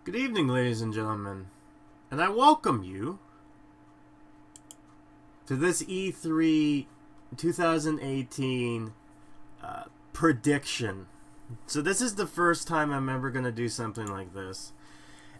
Good evening, ladies and gentlemen, and I welcome you to this E3 2018 prediction. So this is the first time I'm ever going to do something like this.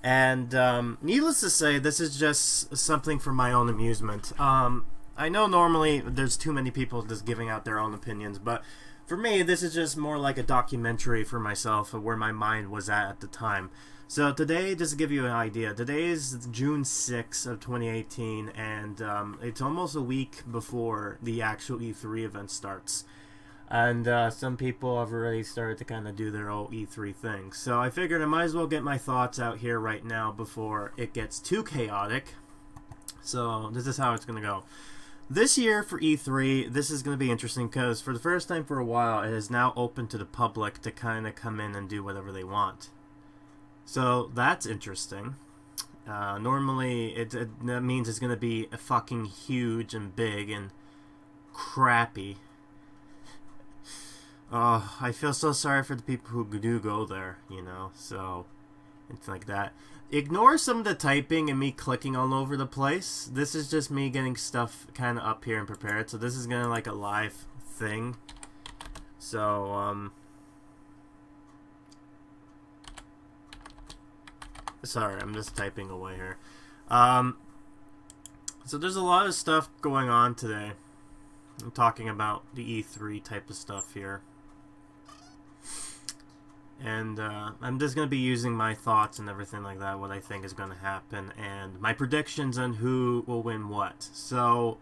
And needless to say, this is just something for my own amusement. I know normally there's too many people just giving out their own opinions, but for me, this is just more like a documentary for myself of where my mind was at the time. So today, just to give you an idea, today is June 6th of 2018, and it's almost a week before the actual E3 event starts. And some people have already started to kind of do their own E3 thing. So I figured I might as well get my thoughts out here right now before it gets too chaotic. So this is how it's going to go. This year for E3, this is going to be interesting because for the first time for a while, it is now open to the public to kind of come in and do whatever they want. So that's interesting. Normally, that means it's going to be fucking huge and big and crappy. Oh, I feel so sorry for the people who do go there, you know, so it's like that. Ignore some of the typing and me clicking all over the place. This is just me getting stuff kind of up here and prepared, so this is going to like a live thing. So, sorry, I'm just typing away here. So there's a lot of stuff going on today. I'm talking about the E3 type of stuff here. And I'm just going to be using my thoughts and everything like that, what I think is going to happen, and my predictions on who will win what. So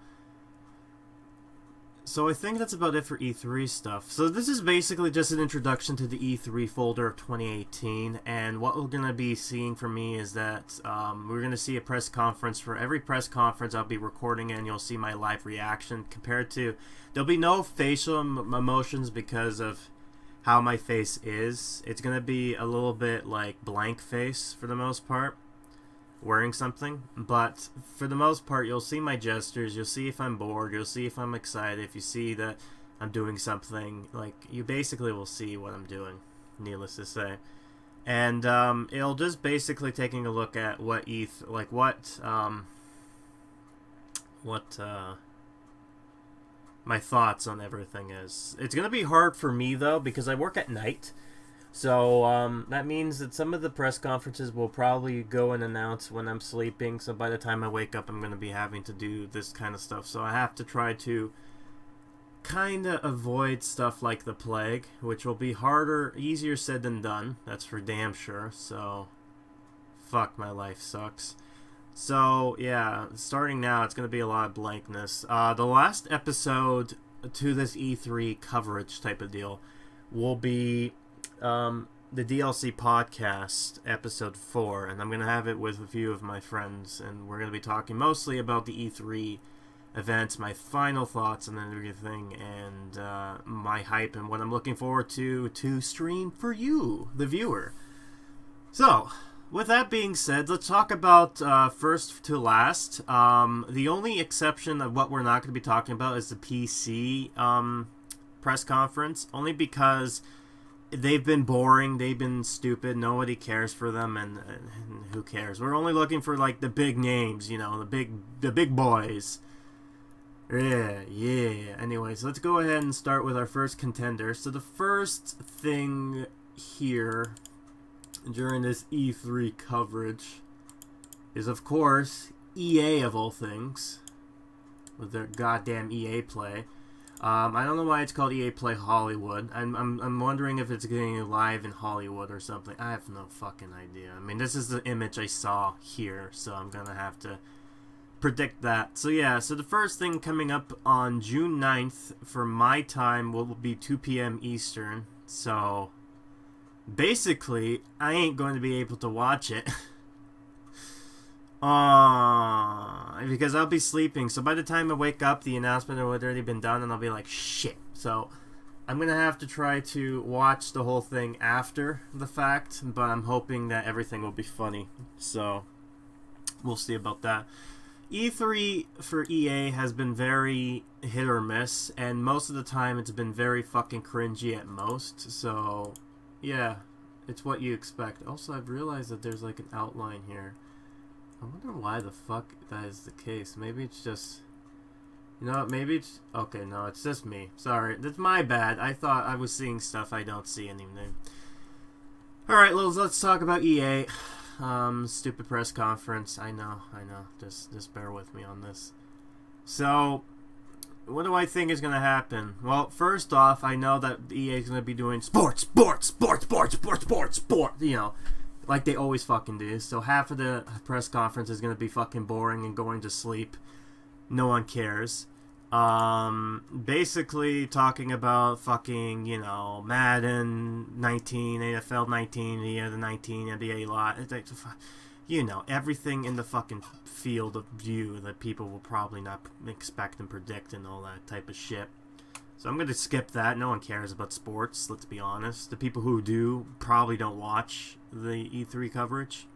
I think that's about it for E3 stuff. So this is basically just an introduction to the E3 folder of 2018, and what we're going to be seeing from me is that we're going to see a press conference. For every press conference I'll be recording, and you'll see my live reaction compared to... There'll be no facial emotions because of how my face is. It's going to be a little bit like blank face for the most part, wearing something, but for the most part you'll see my gestures, you'll see if I'm bored, you'll see if I'm excited, if you see that I'm doing something, like you basically will see what I'm doing, needless to say. And it'll just basically taking a look at what my thoughts on everything is. It's gonna be hard for me though because I work at night. So that means that some of the press conferences will probably go and announce when I'm sleeping. So by the time I wake up, I'm going to be having to do this kind of stuff. So I have to try to kind of avoid stuff like the plague, which will be easier said than done. That's for damn sure. So fuck, my life sucks. So yeah, starting now, it's going to be a lot of blankness. The last episode to this E3 coverage type of deal will be... the DLC podcast episode 4, and I'm going to have it with a few of my friends, and we're going to be talking mostly about the E3 events, my final thoughts and everything, and my hype and what I'm looking forward to stream for you, the viewer. So, with that being said, let's talk about first to last. The only exception of what we're not going to be talking about is the PC press conference, only because they've been boring, they've been stupid, nobody cares for them, and who cares? We're only looking for like the big names, you know, the big boys. Yeah. Anyways, let's go ahead and start with our first contender. So the first thing here during this E3 coverage is, of course, EA of all things, with their goddamn EA Play. I don't know why it's called EA Play Hollywood. I'm wondering if it's getting live in Hollywood or something. I have no fucking idea. I mean, this is the image I saw here, so I'm gonna have to predict that. So yeah, so the first thing coming up on June 9th for my time will be 2 p.m. Eastern. So basically, I ain't going to be able to watch it. Because I'll be sleeping. So by the time I wake up, the announcement will have already been done, and I'll be like, shit. So I'm going to have to try to watch the whole thing after the fact, but I'm hoping that everything will be funny. So we'll see about that. E3 for EA has been very hit or miss, and most of the time it's been very fucking cringy at most. So yeah, It's what you expect. Also, I've realized that there's like an outline here. I wonder why the fuck that is the case. Maybe it's just... You know what, maybe it's... Okay, no, it's just me. Sorry, that's my bad. I thought I was seeing stuff I don't see anything. Alright, let's talk about EA. Stupid press conference. I know. Just bear with me on this. So, what do I think is going to happen? Well, first off, I know that EA is going to be doing sports, you know, like they always fucking do. So half of the press conference is going to be fucking boring and going to sleep. No one cares. Basically talking about fucking, you know, Madden 19, AFL 19, the year the 19, NBA lot. It's like, you know, everything in the fucking field of view that people will probably not expect and predict and all that type of shit. So I'm going to skip that. No one cares about sports, let's be honest. The people who do probably don't watch the E3 coverage.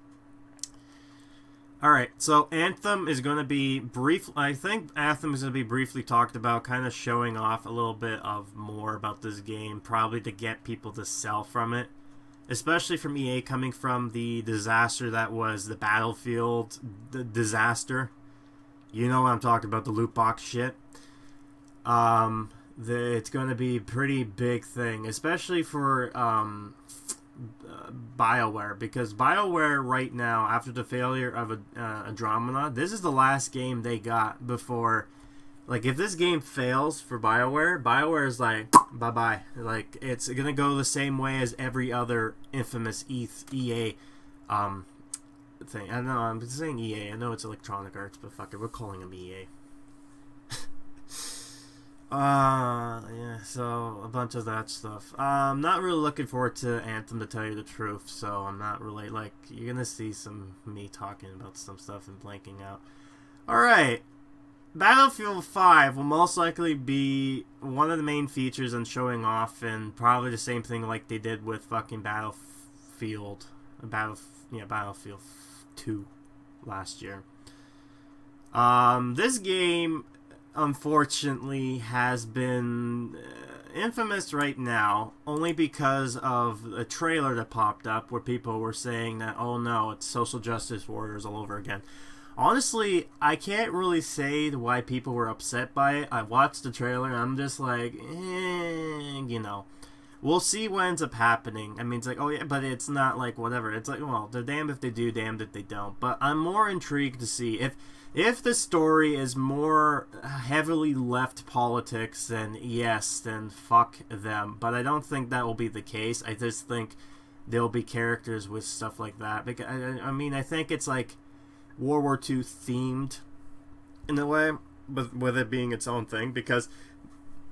Alright, so Anthem is going to be brief. I think Anthem is going to be briefly talked about, kind of showing off a little bit of more about this game, probably to get people to sell from it. Especially from EA, coming from the disaster that was the Battlefield disaster. You know what I'm talking about, the loot box shit. It's going to be a pretty big thing, especially for BioWare, because BioWare right now, after the failure of Andromeda, this is the last game they got before. Like, if this game fails for BioWare is like, bye-bye. Like, it's gonna go the same way as every other infamous EA thing. I know, I'm saying EA. I know it's Electronic Arts, but fuck it, we're calling them EA. Yeah, so a bunch of that stuff. I'm not really looking forward to Anthem, to tell you the truth, so I'm not really, like, you're gonna see some me talking about some stuff and blanking out. Alright, Battlefield 5 will most likely be one of the main features and showing off, and probably the same thing like they did with fucking Battlefield 2 last year. This game, unfortunately, has been infamous right now only because of a trailer that popped up where people were saying that, oh no, it's social justice warriors all over again. Honestly, I can't really say why people were upset by it. I watched the trailer and I'm just like, you know, we'll see what ends up happening. I mean, it's like, oh yeah, but it's not like whatever. It's like, well, they're damned if they do, damned if they don't. But I'm more intrigued to see if the story is more heavily left politics, then yes, then fuck them. But I don't think that will be the case. I just think there'll be characters with stuff like that. Because, I mean, I think it's like World War II themed in a way, with it being its own thing, because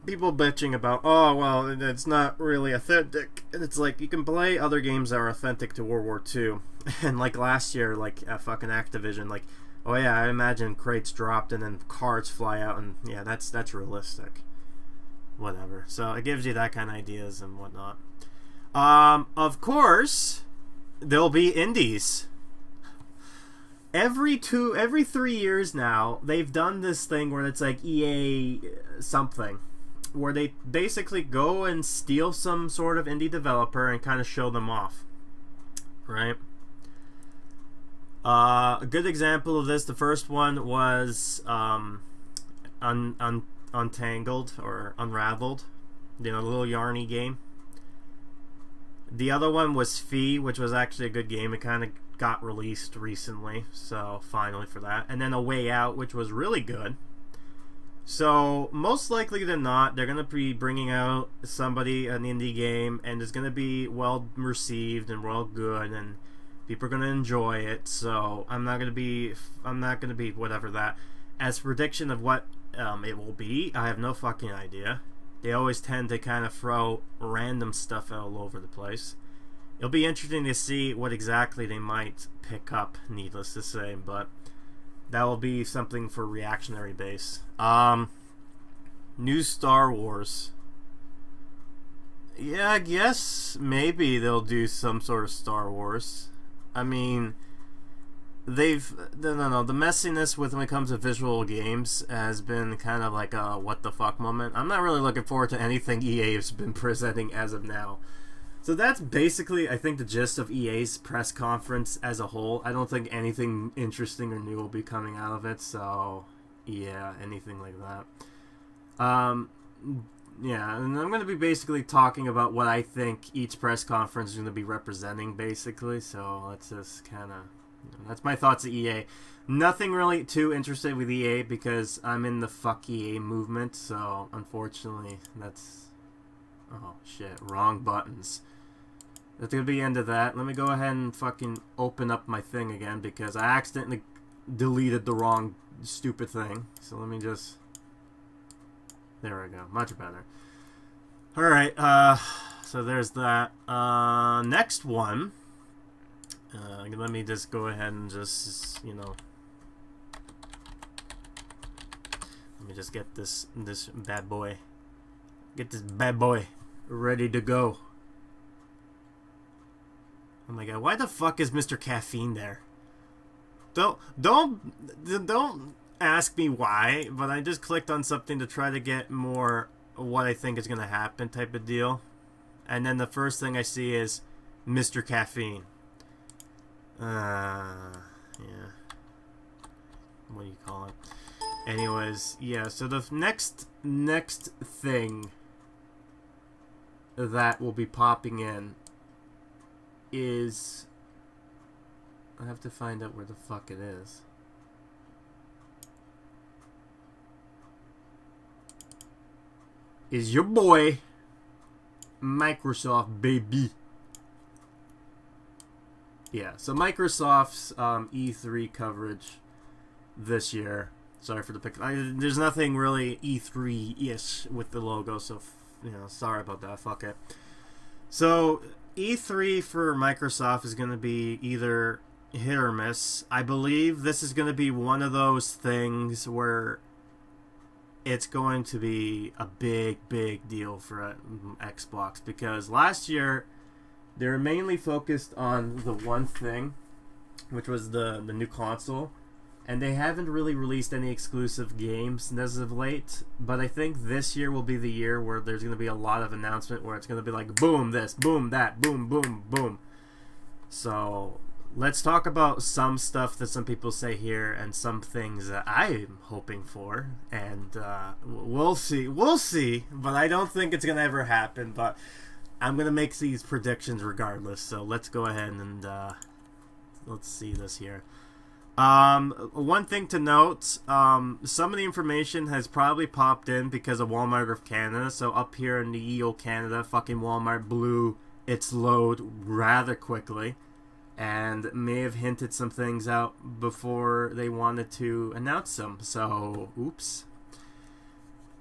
people bitching about, oh, well, it's not really authentic. And it's like, you can play other games that are authentic to World War II. And like last year, like fucking Activision, like, oh yeah, I imagine crates dropped and then cards fly out, and yeah, that's realistic. Whatever. So it gives you that kind of ideas and whatnot. Of course, there'll be indies. Every 3 years now, they've done this thing where it's like EA something, where they basically go and steal some sort of indie developer and kind of show them off, right? A good example of this, the first one was Untangled or Unraveled, you know, the little yarny game. The other one was Fee, which was actually a good game. It kind of got released recently, so finally for that. And then A Way Out, which was really good. So most likely than not, they're going to be bringing out an indie game, and it's going to be well received and well good, and people are going to enjoy it. So I'm not going to be whatever that. As prediction of what it will be, I have no fucking idea. They always tend to kind of throw random stuff all over the place. It'll be interesting to see what exactly they might pick up, needless to say, but that will be something for reactionary base. New Star Wars. Yeah, I guess maybe they'll do some sort of Star Wars. I mean, the messiness when it comes to visual games has been kind of like a what the fuck moment. I'm not really looking forward to anything EA has been presenting as of now. So that's basically, I think, the gist of EA's press conference as a whole. I don't think anything interesting or new will be coming out of it. So, yeah, anything like that. Yeah, and I'm going to be basically talking about what I think each press conference is going to be representing, basically. So let's just kind of... that's my thoughts of EA. Nothing really too interested with EA because I'm in the fuck EA movement. So, unfortunately, that's... oh, shit. Wrong buttons. That's going to be the end of that. Let me go ahead and fucking open up my thing again because I accidentally deleted the wrong stupid thing. So let me just... there we go. Much better. Alright, so there's that. Next one. Let me just go ahead and just, you know... let me just get this bad boy. Get this bad boy ready to go. Oh my god, why the fuck is Mr. Caffeine there? Don't ask me why, but I just clicked on something to try to get more what I think is going to happen type of deal. And then the first thing I see is Mr. Caffeine. Yeah. What do you call it? Anyways, yeah, so the next thing that will be popping in is... I have to find out where the fuck it is. Is your boy Microsoft, baby. Yeah, so Microsoft's E3 coverage this year. Sorry for the pick. There's nothing really E3-ish with the logo, so you know, sorry about that. Fuck it. So E3 for Microsoft is going to be either hit or miss. I believe this is going to be one of those things where it's going to be a big deal for Xbox, because last year they were mainly focused on the one thing, which was the new console, and they haven't really released any exclusive games as of late. But I think this year will be the year where there's going to be a lot of announcement where it's going to be like boom this, boom that, boom boom boom. So let's talk about some stuff that some people say here and some things that I'm hoping for, and we'll see, but I don't think it's going to ever happen, but I'm going to make these predictions regardless. So let's go ahead and let's see this here. One thing to note, some of the information has probably popped in because of Walmart of Canada. So up here in the EO Canada, fucking Walmart blew its load rather quickly and may have hinted some things out before they wanted to announce them. So, oops.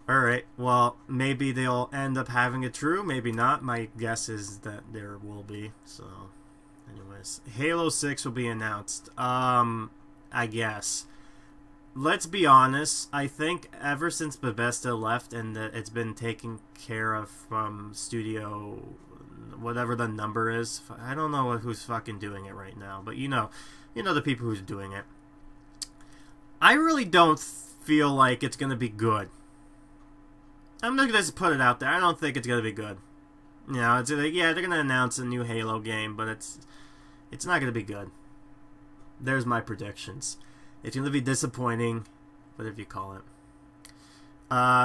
Alright, well, maybe they'll end up having it true, maybe not. My guess is that there will be. So, anyways, Halo 6 will be announced. I guess. Let's be honest, I think ever since Bethesda left and it's been taken care of from Studio, whatever the number is. I don't know who's fucking doing it right now, but you know the people who's doing it. I really don't feel like it's going to be good. I'm not going to put it out there. I don't think it's going to be good. You know, it's like, yeah, they're going to announce a new Halo game, but it's not going to be good. There's my predictions. It's going to be disappointing, whatever you call it.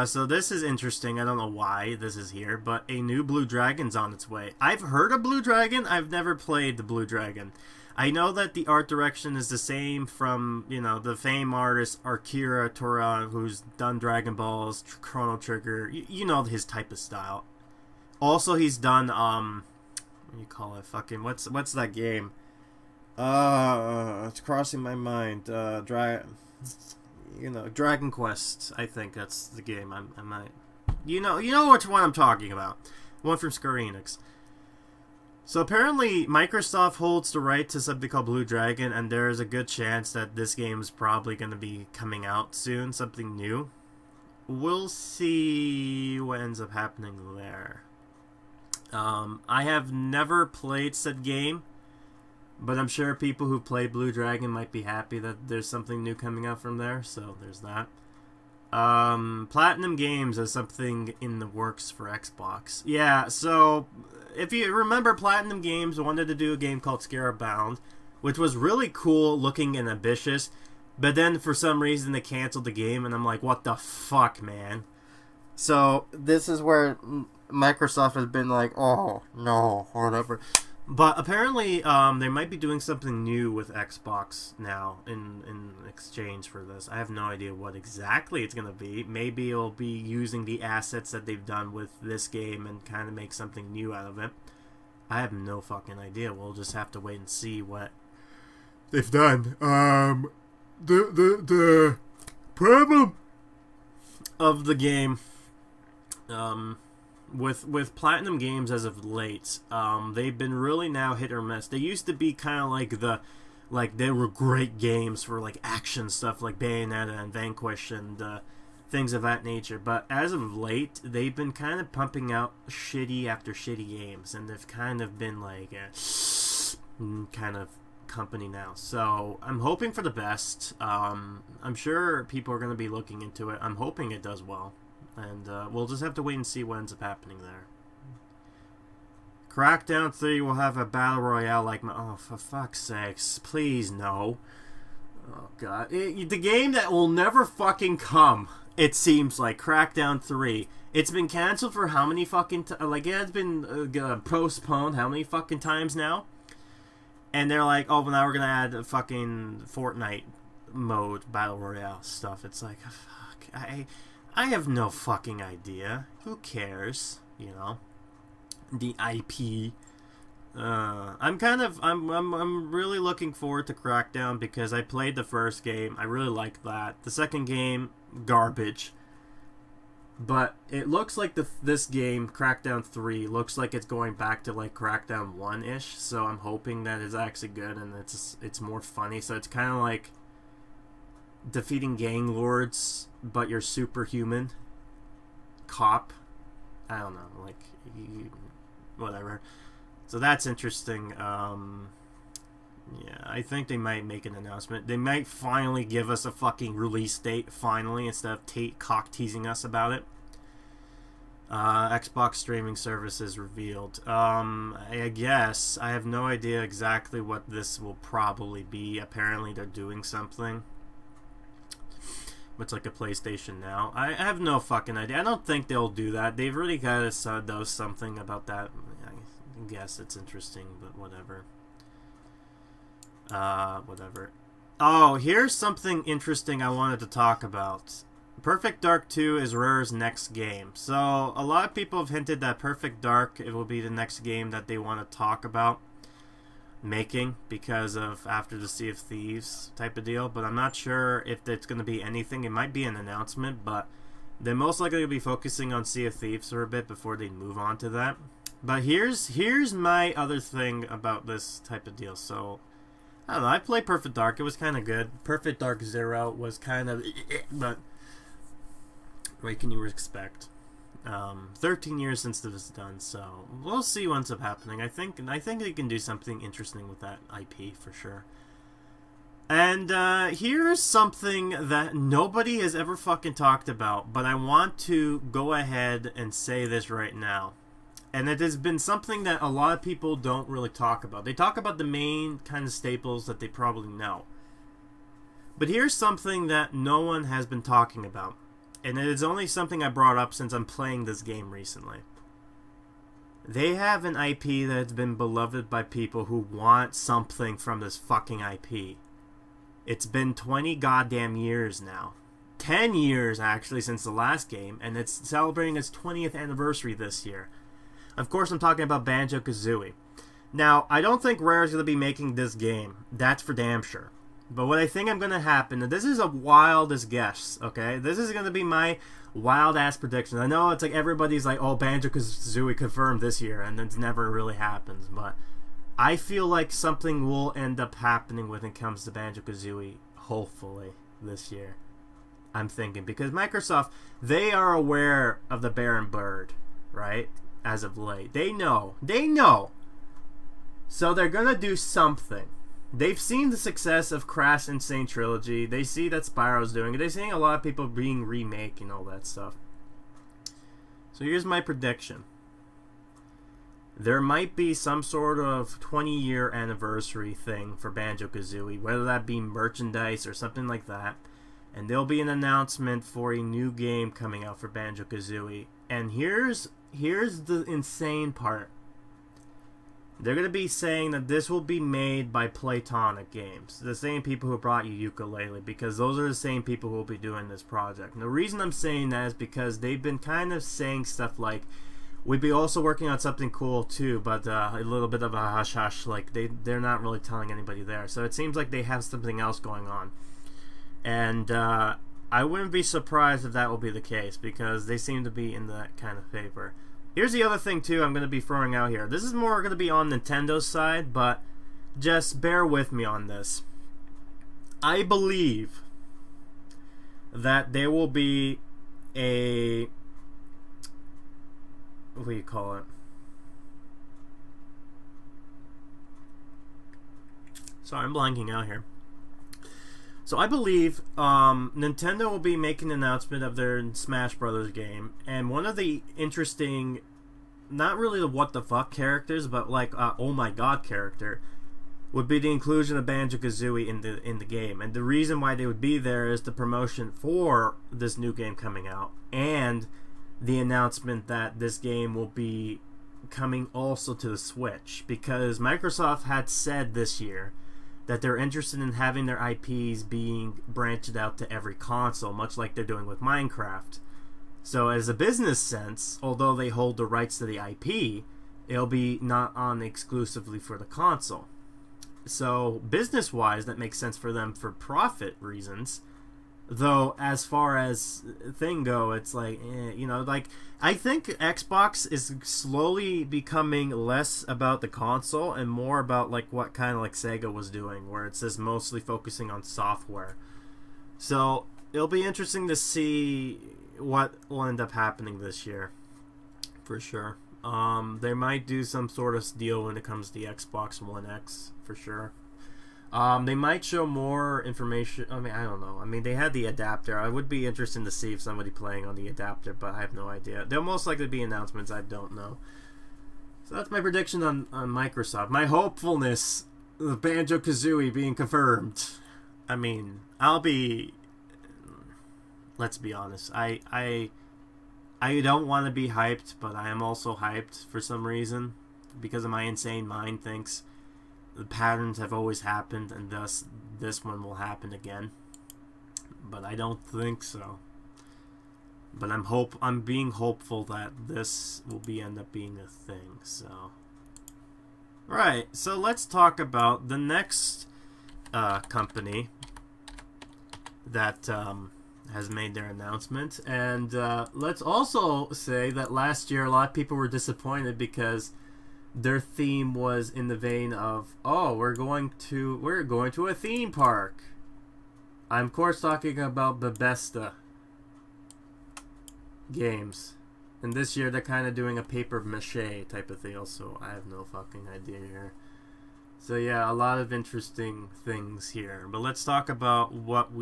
So this is interesting. I don't know why this is here, but a new Blue Dragon's on its way. I've heard of Blue Dragon. I've never played the Blue Dragon. I know that the art direction is the same from, you know, the famed artist Akira Toriyama, who's done Dragon Balls, Chrono Trigger. You know his type of style. Also, he's done, what do you call it? Fucking, what's that game? It's crossing my mind. Dragon Quest. I think that's the game. I might. You know which one I'm talking about. One from Square Enix. So apparently, Microsoft holds the right to something called Blue Dragon, and there is a good chance that this game is probably going to be coming out soon. Something new. We'll see what ends up happening there. I have never played said game, but I'm sure people who played Blue Dragon might be happy that there's something new coming out from there, so there's that. Platinum Games has something in the works for Xbox. Yeah, so if you remember, Platinum Games wanted to do a game called Scarabbound, which was really cool looking and ambitious, but then for some reason they canceled the game, and I'm like, what the fuck, man? So this is where Microsoft has been like, oh, no, whatever. But apparently, they might be doing something new with Xbox now in exchange for this. I have no idea what exactly it's going to be. Maybe it'll be using the assets that they've done with this game and kind of make something new out of it. I have no fucking idea. We'll just have to wait and see what they've done. The problem of the game, with Platinum Games as of late, they've been really now hit or miss. They used to be kind of like they were great games for like action stuff like Bayonetta and Vanquish and things of that nature. But as of late, they've been kind of pumping out shitty after shitty games, and they've kind of been like a kind of company now. So I'm hoping for the best. I'm sure people are going to be looking into it. I'm hoping it does well. And we'll just have to wait and see what ends up happening there. Crackdown 3 will have a battle royale like my... Oh, for fuck's sakes. Please, no. Oh, God. The game that will never fucking come, it seems like. Crackdown 3. It's been canceled for how many fucking... Like, it has been postponed how many fucking times now? And they're like, oh, well, now we're going to add a fucking Fortnite mode, battle royale stuff. It's like, oh, fuck. I have no fucking idea. Who cares? You know, the IP. I'm really looking forward to Crackdown because I played the first game. I really liked that. The second game, garbage. But it looks like this game, Crackdown 3, looks like it's going back to like Crackdown 1-ish. So I'm hoping that it's actually good and it's more funny. So it's kind of like defeating gang lords, but you're superhuman cop. I don't know, like whatever. So that's interesting. Yeah, I think they might make an announcement. They might finally give us a fucking release date, finally, instead of cock teasing us about it. Xbox streaming services revealed. I guess I have no idea exactly what this will probably be. Apparently, they're doing something. It's like a PlayStation Now. I have no fucking idea. I don't think they'll do that. They've really kind of done something about that. I guess it's interesting, but whatever. Whatever. Oh, here's something interesting I wanted to talk about. Perfect Dark 2 is Rare's next game. So, a lot of people have hinted that Perfect Dark, it will be the next game that they want to talk about making because of after the Sea of Thieves type of deal, but I'm not sure if it's going to be anything. It might be an announcement, but they're most likely to be focusing on Sea of Thieves for a bit before they move on to that. But here's my other thing about this type of deal. So I don't know, I played Perfect Dark. It was kind of good. Perfect Dark 0 was kind of but what can you expect? 13 years since this was done, so we'll see what ends up happening. I think they can do something interesting with that IP for sure. And here's something that nobody has ever fucking talked about, but I want to go ahead and say this right now. And it has been something that a lot of people don't really talk about. They talk about the main kind of staples that they probably know. But here's something that no one has been talking about. And it is only something I brought up since I'm playing this game recently. They have an IP that's been beloved by people who want something from this fucking IP. It's been 20 goddamn years now. 10 years, actually, since the last game, and it's celebrating its 20th anniversary this year. Of course, I'm talking about Banjo-Kazooie. Now, I don't think Rare is going to be making this game. That's for damn sure. But what I think I'm going to happen, and this is a wildest guess, okay? This is going to be my wild-ass prediction. I know it's like everybody's like, oh, Banjo-Kazooie confirmed this year, and it never really happens. But I feel like something will end up happening when it comes to Banjo-Kazooie, hopefully, this year. I'm thinking. Because Microsoft, they are aware of the Baron Bird, right? As of late. They know. They know. So they're going to do something. They've seen the success of Crash Insane Trilogy. They see that Spyro's doing it. They're seeing a lot of people being remake and all that stuff. So here's my prediction. there might be some sort of 20-year anniversary thing for Banjo-Kazooie, whether that be merchandise or something like that. And there'll be an announcement for a new game coming out for Banjo-Kazooie. And here's the insane part. They're going to be saying that this will be made by Playtonic Games, the same people who brought you Yooka-Laylee, because those are the same people who will be doing this project. And the reason I'm saying that is because they've been kind of saying stuff like, we'd be also working on something cool too, but a little bit of a hush-hush, like they're not really telling anybody there. So it seems like they have something else going on. And I wouldn't be surprised if that will be the case, because they seem to be in that kind of favor. Here's the other thing, too, I'm going to be throwing out here. This is more going to be on Nintendo's side, but just bear with me on this. I believe that there will be a... what do you call it? Sorry, I'm blanking out here. So I believe Nintendo will be making an announcement of their Smash Brothers game, and one of the interesting, not really the what the fuck characters, but like oh my god character, would be the inclusion of Banjo-Kazooie in the game. And the reason why they would be there is the promotion for this new game coming out, and the announcement that this game will be coming also to the Switch, because Microsoft had said this year that they're interested in having their IPs being branched out to every console, much like they're doing with Minecraft. So as a business sense, although they hold the rights to the IP, it'll be not on exclusively for the console. So business-wise, that makes sense for them for profit reasons. Though, as far as thing go, it's like, like, I think Xbox is slowly becoming less about the console and more about, like, what kind of, like, Sega was doing, where it's just mostly focusing on software. So, it'll be interesting to see what will end up happening this year, for sure. They might do some sort of deal when it comes to the Xbox One X, for sure. They might show more information. I mean, I don't know. I mean, they had the adapter. I would be interested to see if somebody playing on the adapter, but I have no idea. There'll most likely be announcements. I don't know. So that's my prediction on Microsoft. My hopefulness of Banjo-Kazooie being confirmed. I mean, let's be honest. I don't want to be hyped, but I am also hyped for some reason, because of my insane mind thinks the patterns have always happened, and thus this one will happen again. But I don't think so. But I'm being hopeful that this will end up being a thing. So, right. So let's talk about the next company that has made their announcement, and let's also say that last year a lot of people were disappointed because their theme was in the vein of, oh, we're going to a theme park. I'm of course talking about Bethesda games, and this year they're kind of doing a paper mache type of deal, so I have no fucking idea here. So yeah, a lot of interesting things here, but let's talk about what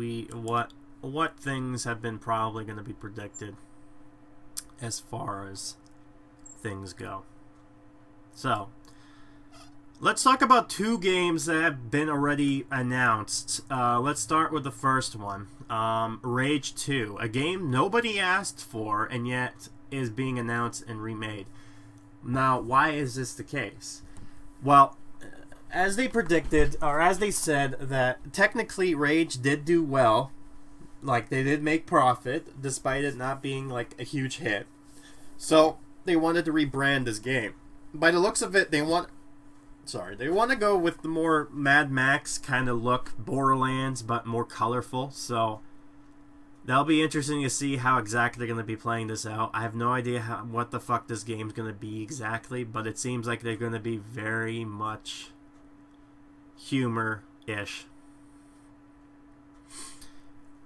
things have been probably going to be predicted as far as things go. So, let's talk about two games that have been already announced. Let's start with the first one. Rage 2, a game nobody asked for and yet is being announced and remade. Now, why is this the case? Well, as they predicted, or as they said, that technically Rage did do well. Like, they did make profit, despite it not being, like, a huge hit. So, they wanted to rebrand this game. By the looks of it, they want to go with the more Mad Max kind of look, Borderlands, but more colorful. So that'll be interesting to see how exactly they're going to be playing this out. I have no idea what the fuck this game's going to be exactly, but it seems like they're going to be very much humor-ish.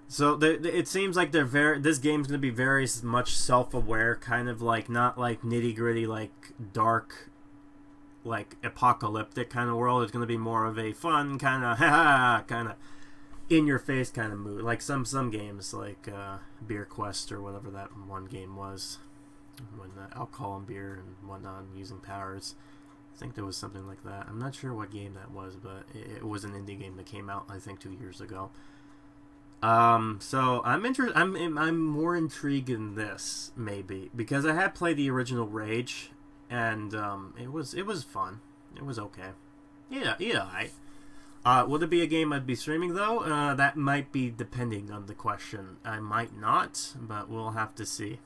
So it seems like this game's going to be very much self-aware, kind of like, not like nitty-gritty, like dark, like apocalyptic kind of world. It's going to be more of a fun kind of kind of in-your-face kind of mood, like some games like Beer Quest or whatever that one game was. when alcohol and beer and whatnot, and using powers. I think there was something like that. I'm not sure what game that was, but it was an indie game that came out, I think, 2 years ago. So I'm more intrigued in this maybe because I had played the original Rage, and it was fun. It was okay. Yeah. Would it be a game I'd be streaming though? That might be depending on the question. I might not, but we'll have to see.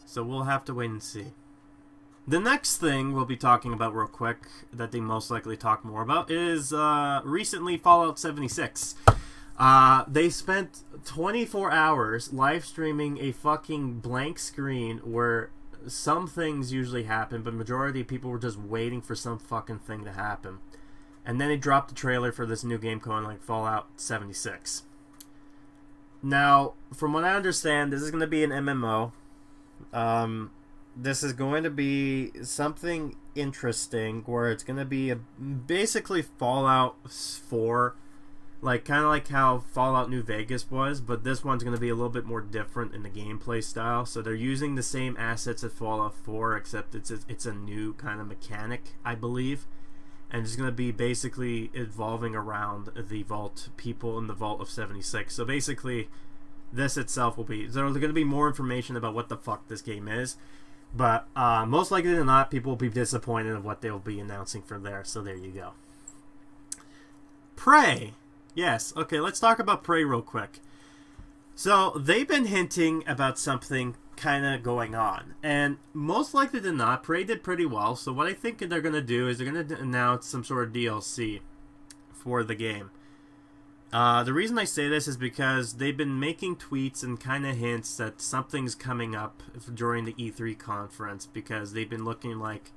So we'll have to wait and see. The next thing we'll be talking about real quick that they most likely talk more about is recently Fallout 76. They spent 24 hours live streaming a fucking blank screen where some things usually happen, but majority of people were just waiting for some fucking thing to happen. And then they dropped the trailer for this new game called like Fallout 76. Now, from what I understand, this is going to be an MMO. This is going to be something interesting where it's going to be basically Fallout 4, like kind of like how Fallout New Vegas was, but this one's going to be a little bit more different in the gameplay style. So they're using the same assets as Fallout 4, except it's a new kind of mechanic, I believe, and it's going to be basically evolving around the vault people in the Vault of 76. So basically, this itself will be there's going to be more information about what the fuck this game is. But most likely than not, people will be disappointed in what they'll be announcing from there. So there you go. Prey. Yes. Okay, let's talk about Prey real quick. So they've been hinting about something kind of going on. And most likely than not, Prey did pretty well. So what I think they're going to do is they're going to announce some sort of DLC for the game. The reason I say this is because they've been making tweets and kind of hints that something's coming up during the E3 conference, because they've been looking like,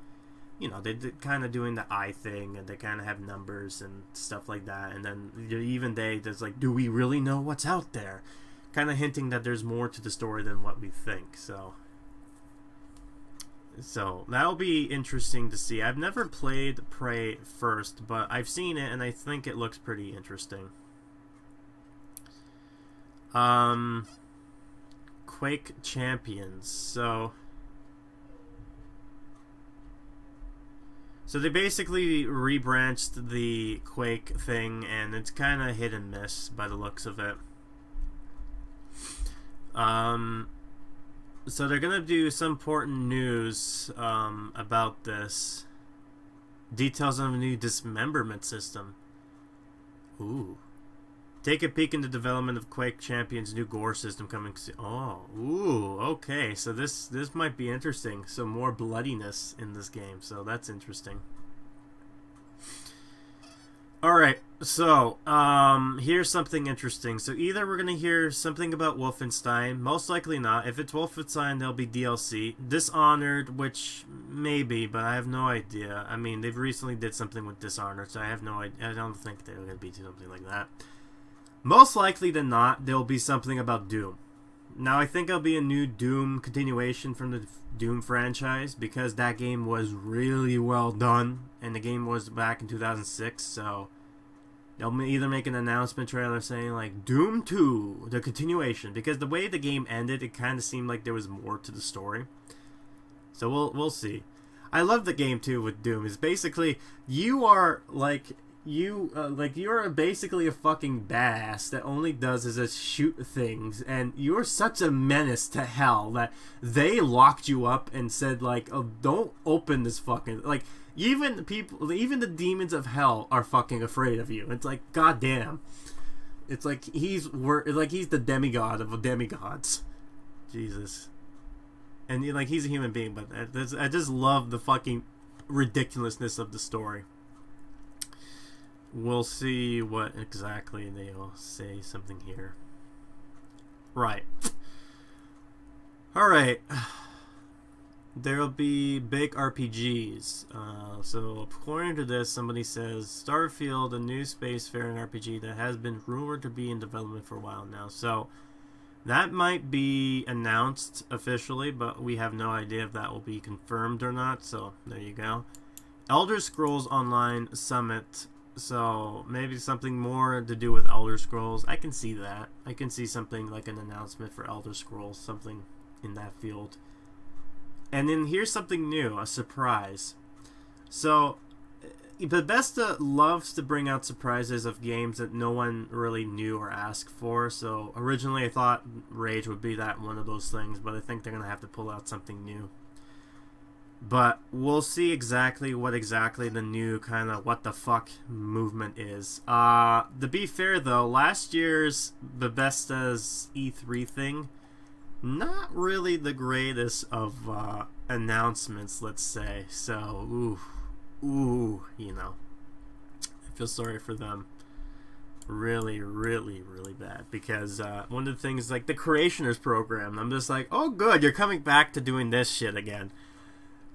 you know, they're kind of doing the eye thing, and they kind of have numbers and stuff like that, and then even there's like, do we really know what's out there? Kind of hinting that there's more to the story than what we think, so that'll be interesting to see. I've never played Prey first, but I've seen it, and I think it looks pretty interesting. Quake Champions. So they basically rebranched the Quake thing, and it's kind of hit and miss by the looks of it. So they're gonna do some important news about this. Details on a new dismemberment system. Ooh. Take a peek into development of Quake Champions' new gore system coming soon. Oh, ooh, okay. So this might be interesting. Some more bloodiness in this game, so that's interesting. Alright, so here's something interesting. So either we're going to hear something about Wolfenstein, most likely not. If it's Wolfenstein, there'll be DLC. Dishonored, which maybe, but I have no idea. I mean, they've recently did something with Dishonored, so I have no idea. I don't think they're going to be something like that. Most likely than not, there'll be something about Doom. Now, I think it'll be a new Doom continuation from the Doom franchise, because that game was really well done, and the game was back in 2006, so they'll either make an announcement trailer saying, like, Doom 2, the continuation, because the way the game ended, it kind of seemed like there was more to the story. So we'll see. I love the game, too, with Doom. It's basically, you are, like... you're basically a fucking badass that only does is just shoot things, and you're such a menace to hell that they locked you up and said, like, oh, don't open this fucking, like, even the demons of hell are fucking afraid of you. It's like, goddamn. It's like he's the demigod of demigods. Jesus. And like, he's a human being, but I just love the fucking ridiculousness of the story. We'll see what exactly they'll say something here. Right. Alright. There'll be big RPGs. So according to this, somebody says Starfield, a new spacefaring RPG that has been rumored to be in development for a while now. So that might be announced officially, but we have no idea if that will be confirmed or not. So there you go. Elder Scrolls Online Summit. So maybe something more to do with Elder Scrolls. I can see that. I can see something like an announcement for Elder Scrolls, something in that field. And then here's something new, a surprise. So, Bethesda loves to bring out surprises of games that no one really knew or asked for. So, originally I thought Rage would be that one of those things, but I think they're going to have to pull out something new. But we'll see exactly what the new kind of what the fuck movement is. To be fair though, last year's Bethesda's E3 thing, not really the greatest of announcements, let's say. So, ooh, you know, I feel sorry for them. Really, really, really bad. Because one of the things, like the Creationers program, I'm just like, oh good, you're coming back to doing this shit again.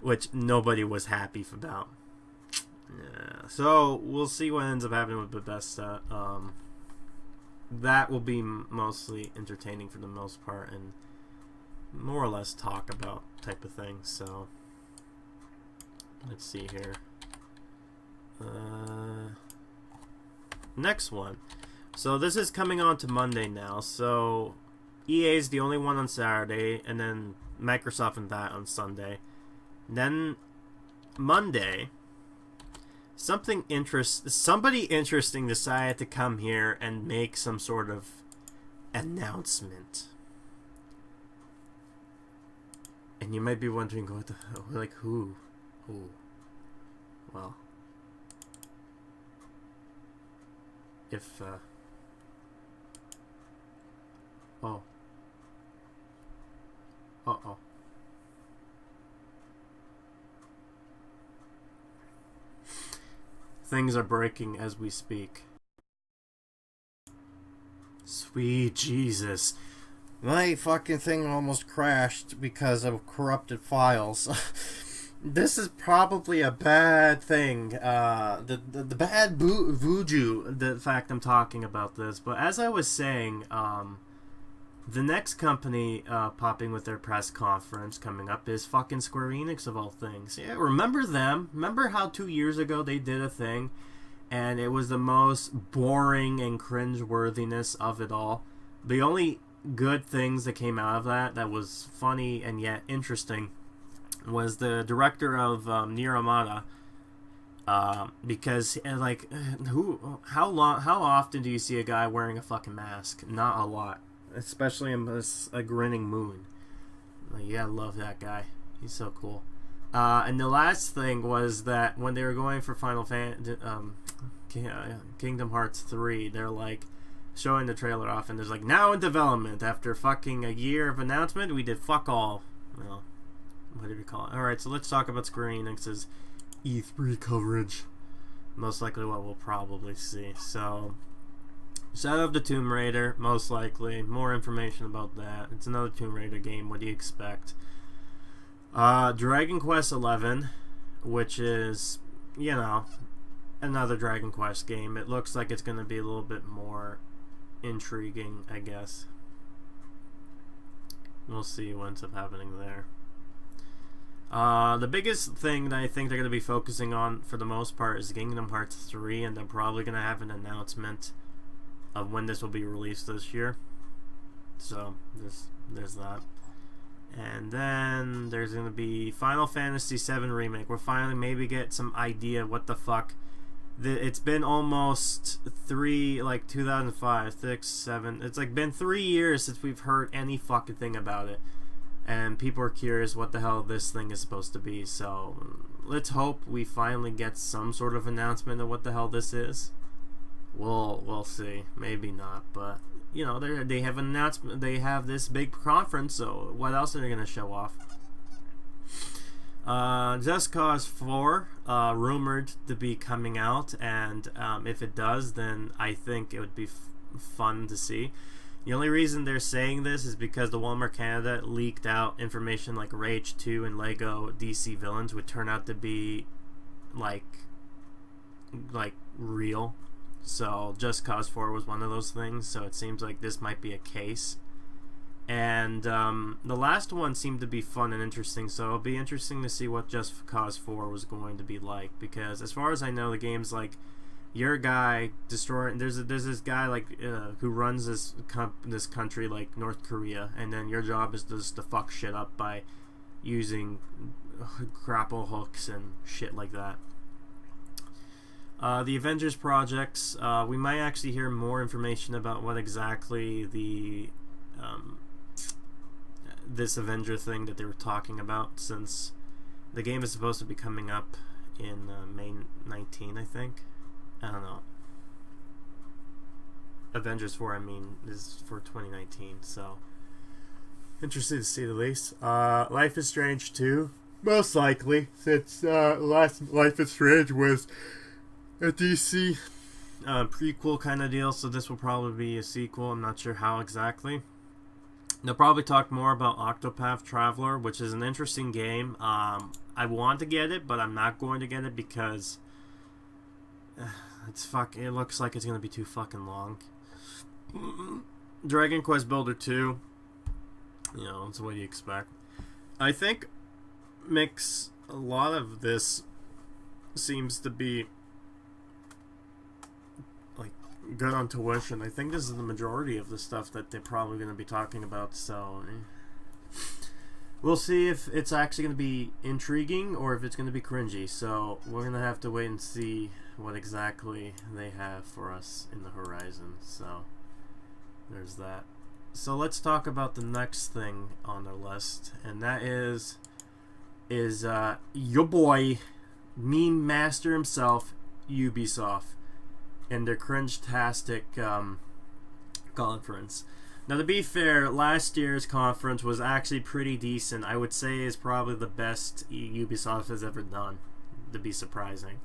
Which nobody was happy about. Yeah, so we'll see what ends up happening with Bethesda. That will be mostly entertaining for the most part, and more or less talk about type of thing. So let's see here. Next one. So this is coming on to Monday now. So EA is the only one on Saturday, and then Microsoft and that on Sunday. Then Monday, somebody interesting decided to come here and make some sort of announcement. And you might be wondering, what the hell? Like, who? Well, if oh. Uh-oh. Things are breaking as we speak. Sweet Jesus. My fucking thing almost crashed because of corrupted files. This is probably a bad thing. The bad voodoo, the fact I'm talking about this. But as I was saying, the next company popping with their press conference coming up is fucking Square Enix of all things. Yeah, remember them? Remember how 2 years ago they did a thing and it was the most boring and cringe-worthiness of it all? The only good things that came out of that was funny and yet interesting was the director of Nier Automata. Because like, how often do you see a guy wearing a fucking mask? Not a lot. Especially in a grinning moon. Like, yeah, I love that guy. He's so cool. And the last thing was that when they were going for Kingdom Hearts 3, they're like showing the trailer off, and there's like, now in development. After fucking a year of announcement, we did fuck all. Well, whatever you call it. Alright, so let's talk about Square Enix's E3 coverage. Most likely what we'll probably see. So, Shadow of the Tomb Raider, most likely. More information about that. It's another Tomb Raider game. What do you expect? Dragon Quest XI, which is, you know, another Dragon Quest game. It looks like it's going to be a little bit more intriguing, I guess. We'll see what ends up happening there. The biggest thing that I think they're going to be focusing on for the most part is Kingdom Hearts 3, and they're probably going to have an announcement of when this will be released this year. So there's that. And then there's going to be Final Fantasy VII Remake. We'll finally maybe get some idea what the fuck. It's been almost 2005, 6, 7. It's like been 3 years since we've heard any fucking thing about it. And people are curious what the hell this thing is supposed to be. So let's hope we finally get some sort of announcement of what the hell this is. We'll see. Maybe not, but you know, they have an announcement. They have this big conference, so what else are they gonna show off? Just Cause 4, rumored to be coming out, and if it does, then I think it would be fun to see. The only reason they're saying this is because the Walmart Canada leaked out information like Rage 2 and Lego DC Villains would turn out to be like real. So Just Cause 4 was one of those things, so it seems like this might be a case. And the last one seemed to be fun and interesting, so it'll be interesting to see what Just Cause 4 was going to be like, because as far as I know, the game's like Your guy destroying. There's this guy like who runs this country like North Korea, and then your job is just to fuck shit up by using grapple hooks and shit like that. The Avengers projects. We might actually hear more information about what exactly the this Avenger thing that they were talking about, since the game is supposed to be coming up in May 19, I think. I don't know. Avengers 4, I mean, is for 2019, so interested to see the least. Life is Strange 2, most likely, since last Life is Strange was a DC prequel kind of deal, so this will probably be a sequel. I'm not sure how exactly. They'll probably talk more about Octopath Traveler, which is an interesting game. I want to get it, but I'm not going to get it because it looks like it's going to be too fucking long. Dragon Quest Builder 2, you know, it's what you expect. I think mix a lot of this seems to be like good on tuition. I think this is the majority of the stuff that they're probably going to be talking about, so we'll see if it's actually going to be intriguing or if it's going to be cringy. So we're going to have to wait and see what exactly they have for us in the horizon. So there's that. So let's talk about the next thing on our list, and that is your boy, meme master himself, Ubisoft, and their cringe-tastic conference. Now, to be fair, last year's conference was actually pretty decent. I would say is probably the best Ubisoft has ever done, to be surprising.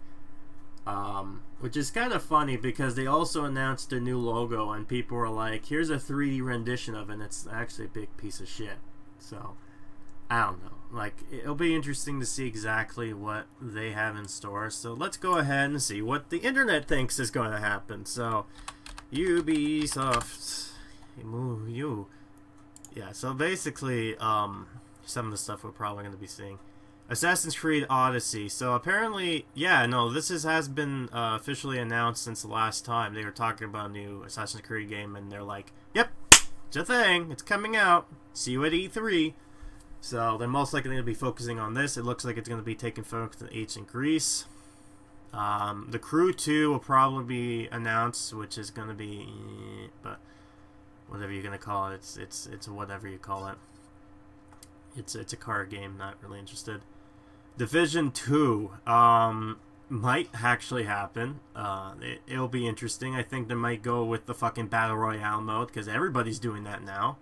Which is kind of funny because they also announced their new logo and people were like, here's a 3D rendition of it, and it's actually a big piece of shit. So, I don't know. Like, it'll be interesting to see exactly what they have in store. So let's go ahead and see what the internet thinks is going to happen. So, Ubisoft, yeah. So basically, some of the stuff we're probably going to be seeing. Assassin's Creed Odyssey. So apparently, yeah, no, this has been officially announced since the last time they were talking about a new Assassin's Creed game, and they're like, "Yep, it's a thing. It's coming out. See you at E3." So they're most likely going to be focusing on this. It looks like it's going to be taking focus to ancient Greece. The Crew 2 will probably be announced, which is going to be, but whatever you're going to call it, it's whatever you call it. It's a card game. Not really interested. Division 2 might actually happen. It'll be interesting. I think they might go with the fucking Battle Royale mode because everybody's doing that now.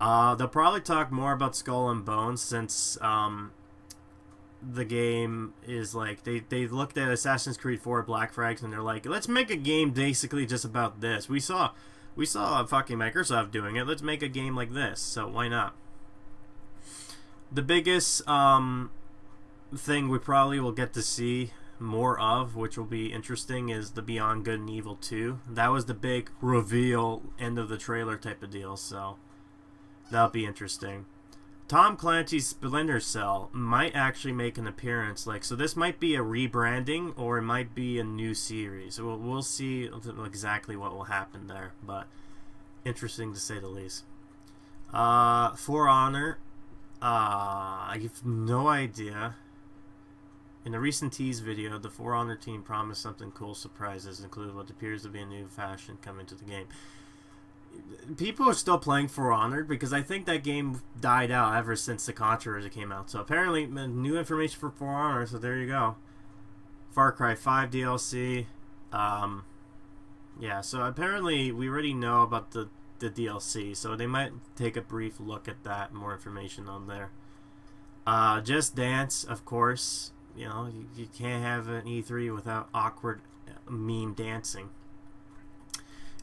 They'll probably talk more about Skull and Bones since the game is like they looked at Assassin's Creed 4 Black Flags and they're like, let's make a game basically just about this. We saw fucking Microsoft doing it. Let's make a game like this. So why not? The biggest thing we probably will get to see more of, which will be interesting, is the Beyond Good and Evil 2. That was the big reveal, end of the trailer type of deal, so that'll be interesting. Tom Clancy's Splinter Cell might actually make an appearance. So this might be a rebranding, or it might be a new series. We'll see exactly what will happen there, but interesting to say the least. For Honor, I have no idea. In a recent tease video, the For Honor team promised something cool surprises, including what appears to be a new fashion coming to the game. People are still playing For Honor because I think that game died out ever since the controversy came out. So apparently, new information for For Honor, so there you go. Far Cry 5 DLC. Yeah, so apparently we already know about the DLC, so they might take a brief look at that, more information on there. Just Dance, of course. You know, you can't have an E3 without awkward meme dancing.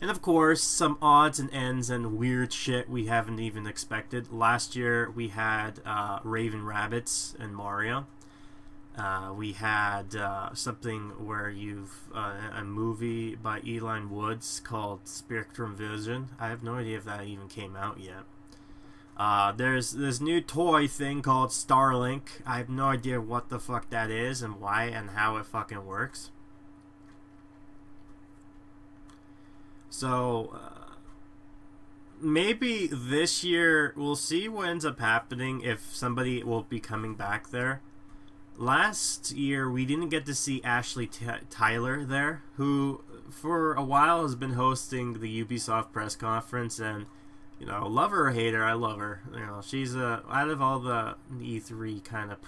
And of course, some odds and ends and weird shit we haven't even expected. Last year we had Raven Rabbits and Mario. We had something where a movie by Eli Woods called Spectrum Vision. I have no idea if that even came out yet. There's this new toy thing called Starlink. I have no idea what the fuck that is and why and how it fucking works. So maybe this year we'll see what ends up happening if somebody will be coming back there. Last year we didn't get to see Ashley Tyler there, who for a while has been hosting the Ubisoft press conference, and you know, love her or hate her, I love her. You know, she's out of all the E3 kind of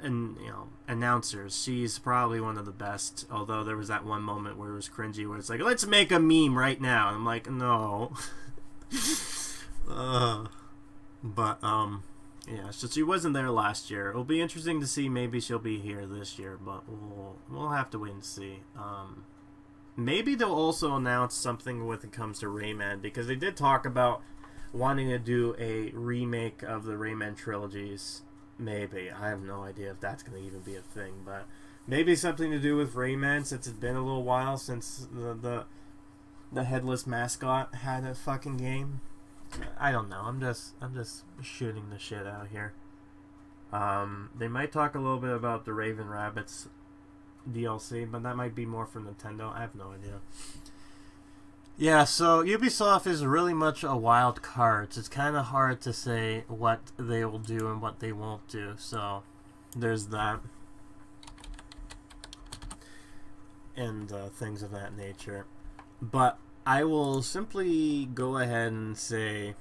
and you know, announcers, she's probably one of the best. Although there was that one moment where it was cringy, where it's like, let's make a meme right now, and I'm like, no. But yeah, so she wasn't there last year. It'll be interesting to see. Maybe she'll be here this year, but we'll have to wait and see. Maybe they'll also announce something when it comes to Rayman, because they did talk about wanting to do a remake of the Rayman trilogies. Maybe. I have no idea if that's going to even be a thing, but maybe something to do with Rayman, since it's been a little while since the headless mascot had a fucking game. I don't know. I'm just shooting the shit out here. They might talk a little bit about the Raven Rabbits DLC, but that might be more for Nintendo. I have no idea. Yeah, so Ubisoft is really much a wild card. It's kind of hard to say what they will do and what they won't do. So there's that. And things of that nature. But I will simply go ahead and say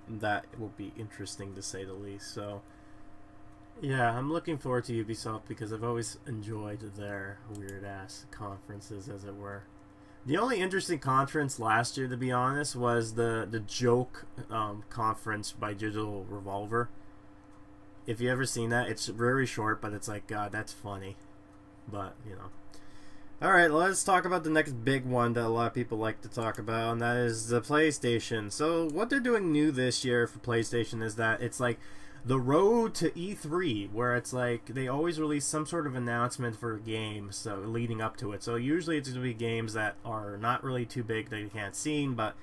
that will be interesting, to say the least. So yeah, I'm looking forward to Ubisoft because I've always enjoyed their weird-ass conferences, as it were. The only interesting conference last year, to be honest, was the joke conference by Digital Revolver. If you ever seen that, it's very short, but it's like, God, that's funny. But, you know. Alright, let's talk about the next big one that a lot of people like to talk about, and that is the PlayStation. So, what they're doing new this year for PlayStation is that it's like the road to E3, where it's like they always release some sort of announcement for a game, so leading up to it. So usually it's going to be games that are not really too big that you can't see, but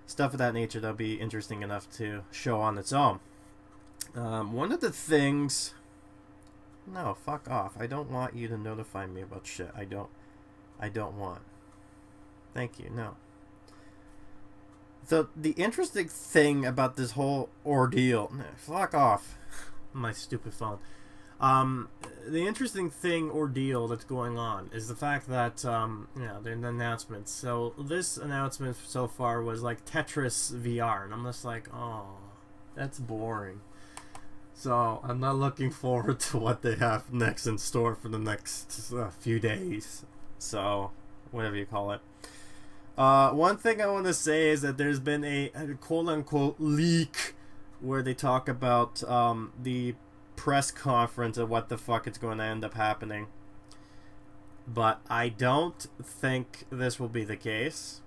stuff of that nature that'll be interesting enough to show on its own. One of the things... No, fuck off. I don't want you to notify me about shit. I don't want. Thank you, no. The interesting thing about this whole ordeal... Fuck off. My stupid phone. The interesting ordeal that's going on is the fact that, you know, the announcements. So, this announcement so far was like Tetris VR, and I'm just like, oh, that's boring. So, I'm not looking forward to what they have next in store for the next few days. So, whatever you call it. One thing I want to say is that there's been a quote-unquote leak where they talk about the press conference and what the fuck is going to end up happening. But I don't think this will be the case,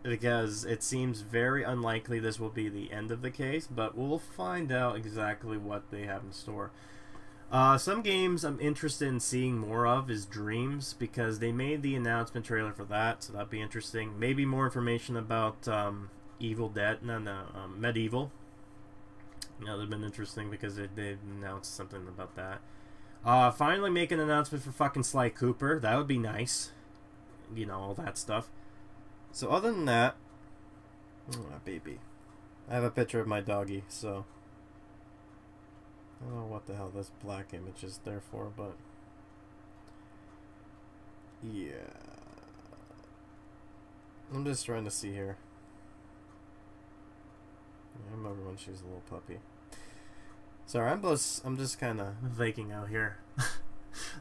because it seems very unlikely this will be the end of the case, but we'll find out exactly what they have in store. Some games I'm interested in seeing more of is Dreams, because they made the announcement trailer for that, so that'd be interesting. Maybe more information about Medieval. You know, that'd been interesting because they've announced something about that. Finally make an announcement for fucking Sly Cooper. That would be nice. You know, all that stuff. So other than that... Oh, baby. I have a picture of my doggy, so... I don't know what the hell this black image is there for, but... Yeah... I'm just trying to see here. I remember when she was a little puppy. Sorry, I'm just kind of faking out here.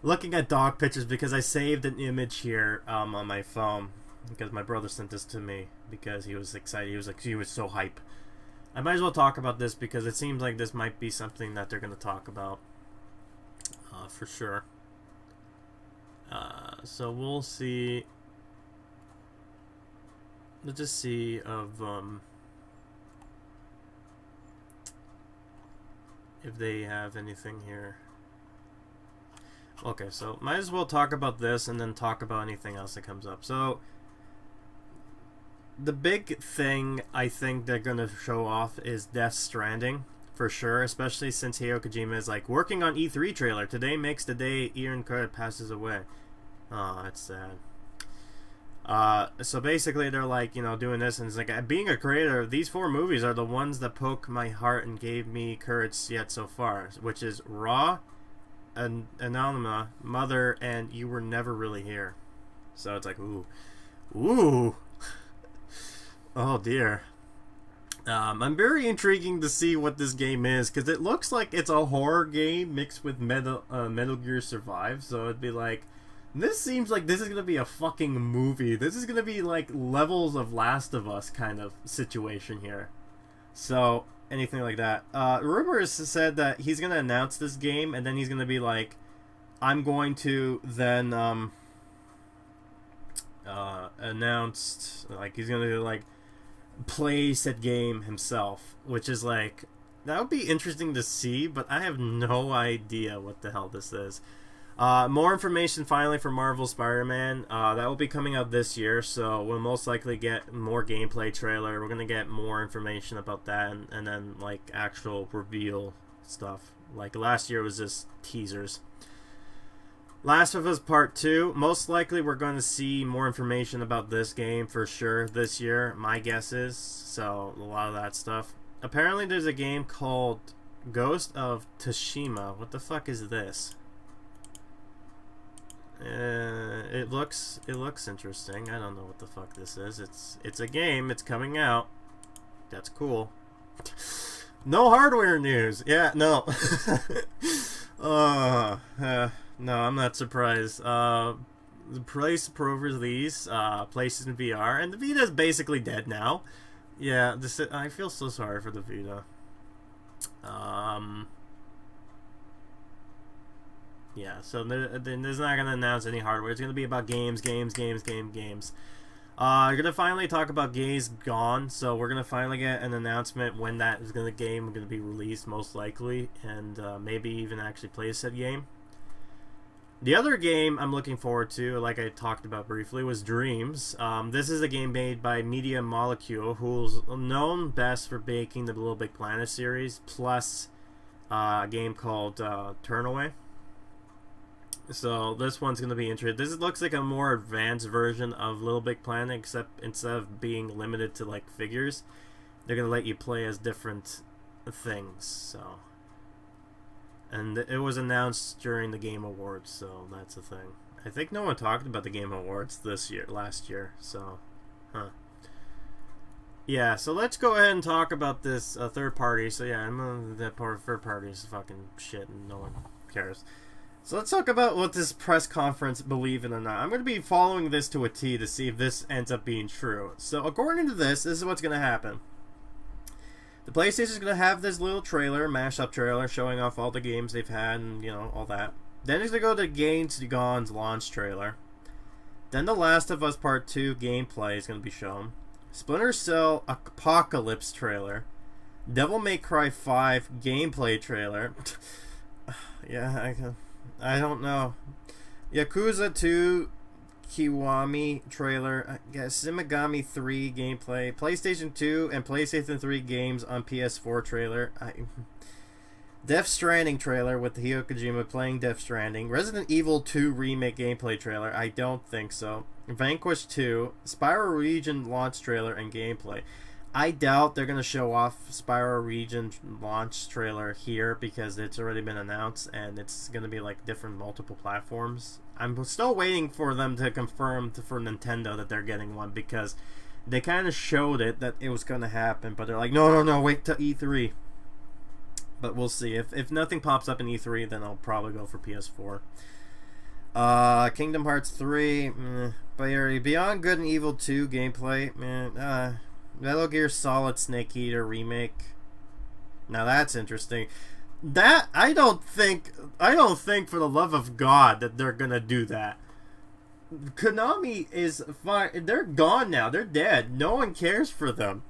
Looking at dog pictures because I saved an image here on my phone. Because my brother sent this to me because he was excited. He was so hype. I might as well talk about this because it seems like this might be something that they're going to talk about. For sure. So we'll see. Let's just see of if they have anything here. Okay, so might as well talk about this and then talk about anything else that comes up. So the big thing I think they're going to show off is Death Stranding, for sure, especially since Hideo Kojima is like working on E3 trailer. Today makes the day Ian Curtis passes away. Oh, that's sad. So basically they're like, doing this, and it's like, being a creator, these 4 movies are the ones that poke my heart and gave me courage yet so far, which is Raw, Anonymous, Mother, and You Were Never Really Here. So it's like, ooh, oh dear. I'm very intriguing to see what this game is, because it looks like it's a horror game mixed with Metal Gear Survive. So it'd be like, this seems like this is gonna be a fucking movie. This is gonna be like levels of Last of Us kind of situation here. So anything like that. Rumors said that he's gonna announce this game, and then he's gonna be like, I'm going to then announced, like, he's gonna like play said game himself, which is like, that would be interesting to see, but I have no idea what the hell this is. More information finally for Marvel Spider-Man. That will be coming out this year, so we'll most likely get more gameplay trailer. We're gonna get more information about that, and then like actual reveal stuff. Like last year was just teasers. Last of Us Part 2. Most likely we're going to see more information about this game for sure this year. My guess is. So a lot of that stuff. Apparently there's a game called Ghost of Tsushima. What the fuck is this? It looks interesting. I don't know what the fuck this is. It's a game. It's coming out. That's cool. No hardware news. Yeah, no. No, I'm not surprised. The price for these PlayStation VR, and the Vita is basically dead now. Yeah, I feel so sorry for the Vita. Yeah, so there's not going to announce any hardware. It's going to be about games. You're going to finally talk about Days Gone, so we're going to finally get an announcement when that is going to be released, most likely, and maybe even actually play said game. The other game I'm looking forward to, like I talked about briefly, was Dreams. This is a game made by Media Molecule, who's known best for making the Little Big Planet series, plus a game called Turnaway. So this one's going to be interesting. This looks like a more advanced version of Little Big Planet, except instead of being limited to like figures, they're going to let you play as different things. So, and it was announced during the Game Awards, so that's the thing. I think no one talked about the Game Awards last year. So, yeah. So let's go ahead and talk about this third party. So yeah, that part of third party is fucking shit, and no one cares. So let's talk about what this press conference, believe it or not. I'm going to be following this to a T to see if this ends up being true. So according to this is what's going to happen. The PlayStation is going to have this little trailer, mashup trailer, showing off all the games they've had and, all that. Then it's going to go to Days Gone's launch trailer. Then The Last of Us Part 2 gameplay is going to be shown. Splinter Cell Apocalypse trailer. Devil May Cry 5 gameplay trailer. Yeah, I don't know. Yakuza 2 Kiwami trailer. I guess Shimigami 3 gameplay. PlayStation 2 and PlayStation 3 games on PS4 trailer. Death Stranding trailer with Hideo Kojima playing Death Stranding. Resident Evil 2 remake gameplay trailer. I don't think so. Vanquish 2. Spyro Region launch trailer and gameplay. I doubt they're going to show off Spyro Region launch trailer here because it's already been announced and it's going to be like different multiple platforms. I'm still waiting for them to confirm for Nintendo that they're getting one because they kind of showed it that it was going to happen, but they're like, no, wait till E3. But we'll see. If nothing pops up in E3, then I'll probably go for PS4. Kingdom Hearts 3, but Beyond Good and Evil 2 gameplay, Metal Gear Solid Snake Eater remake. Now that's interesting. That I don't think for the love of God that they're gonna do that. Konami is fine. They're gone now. They're dead. No one cares for them.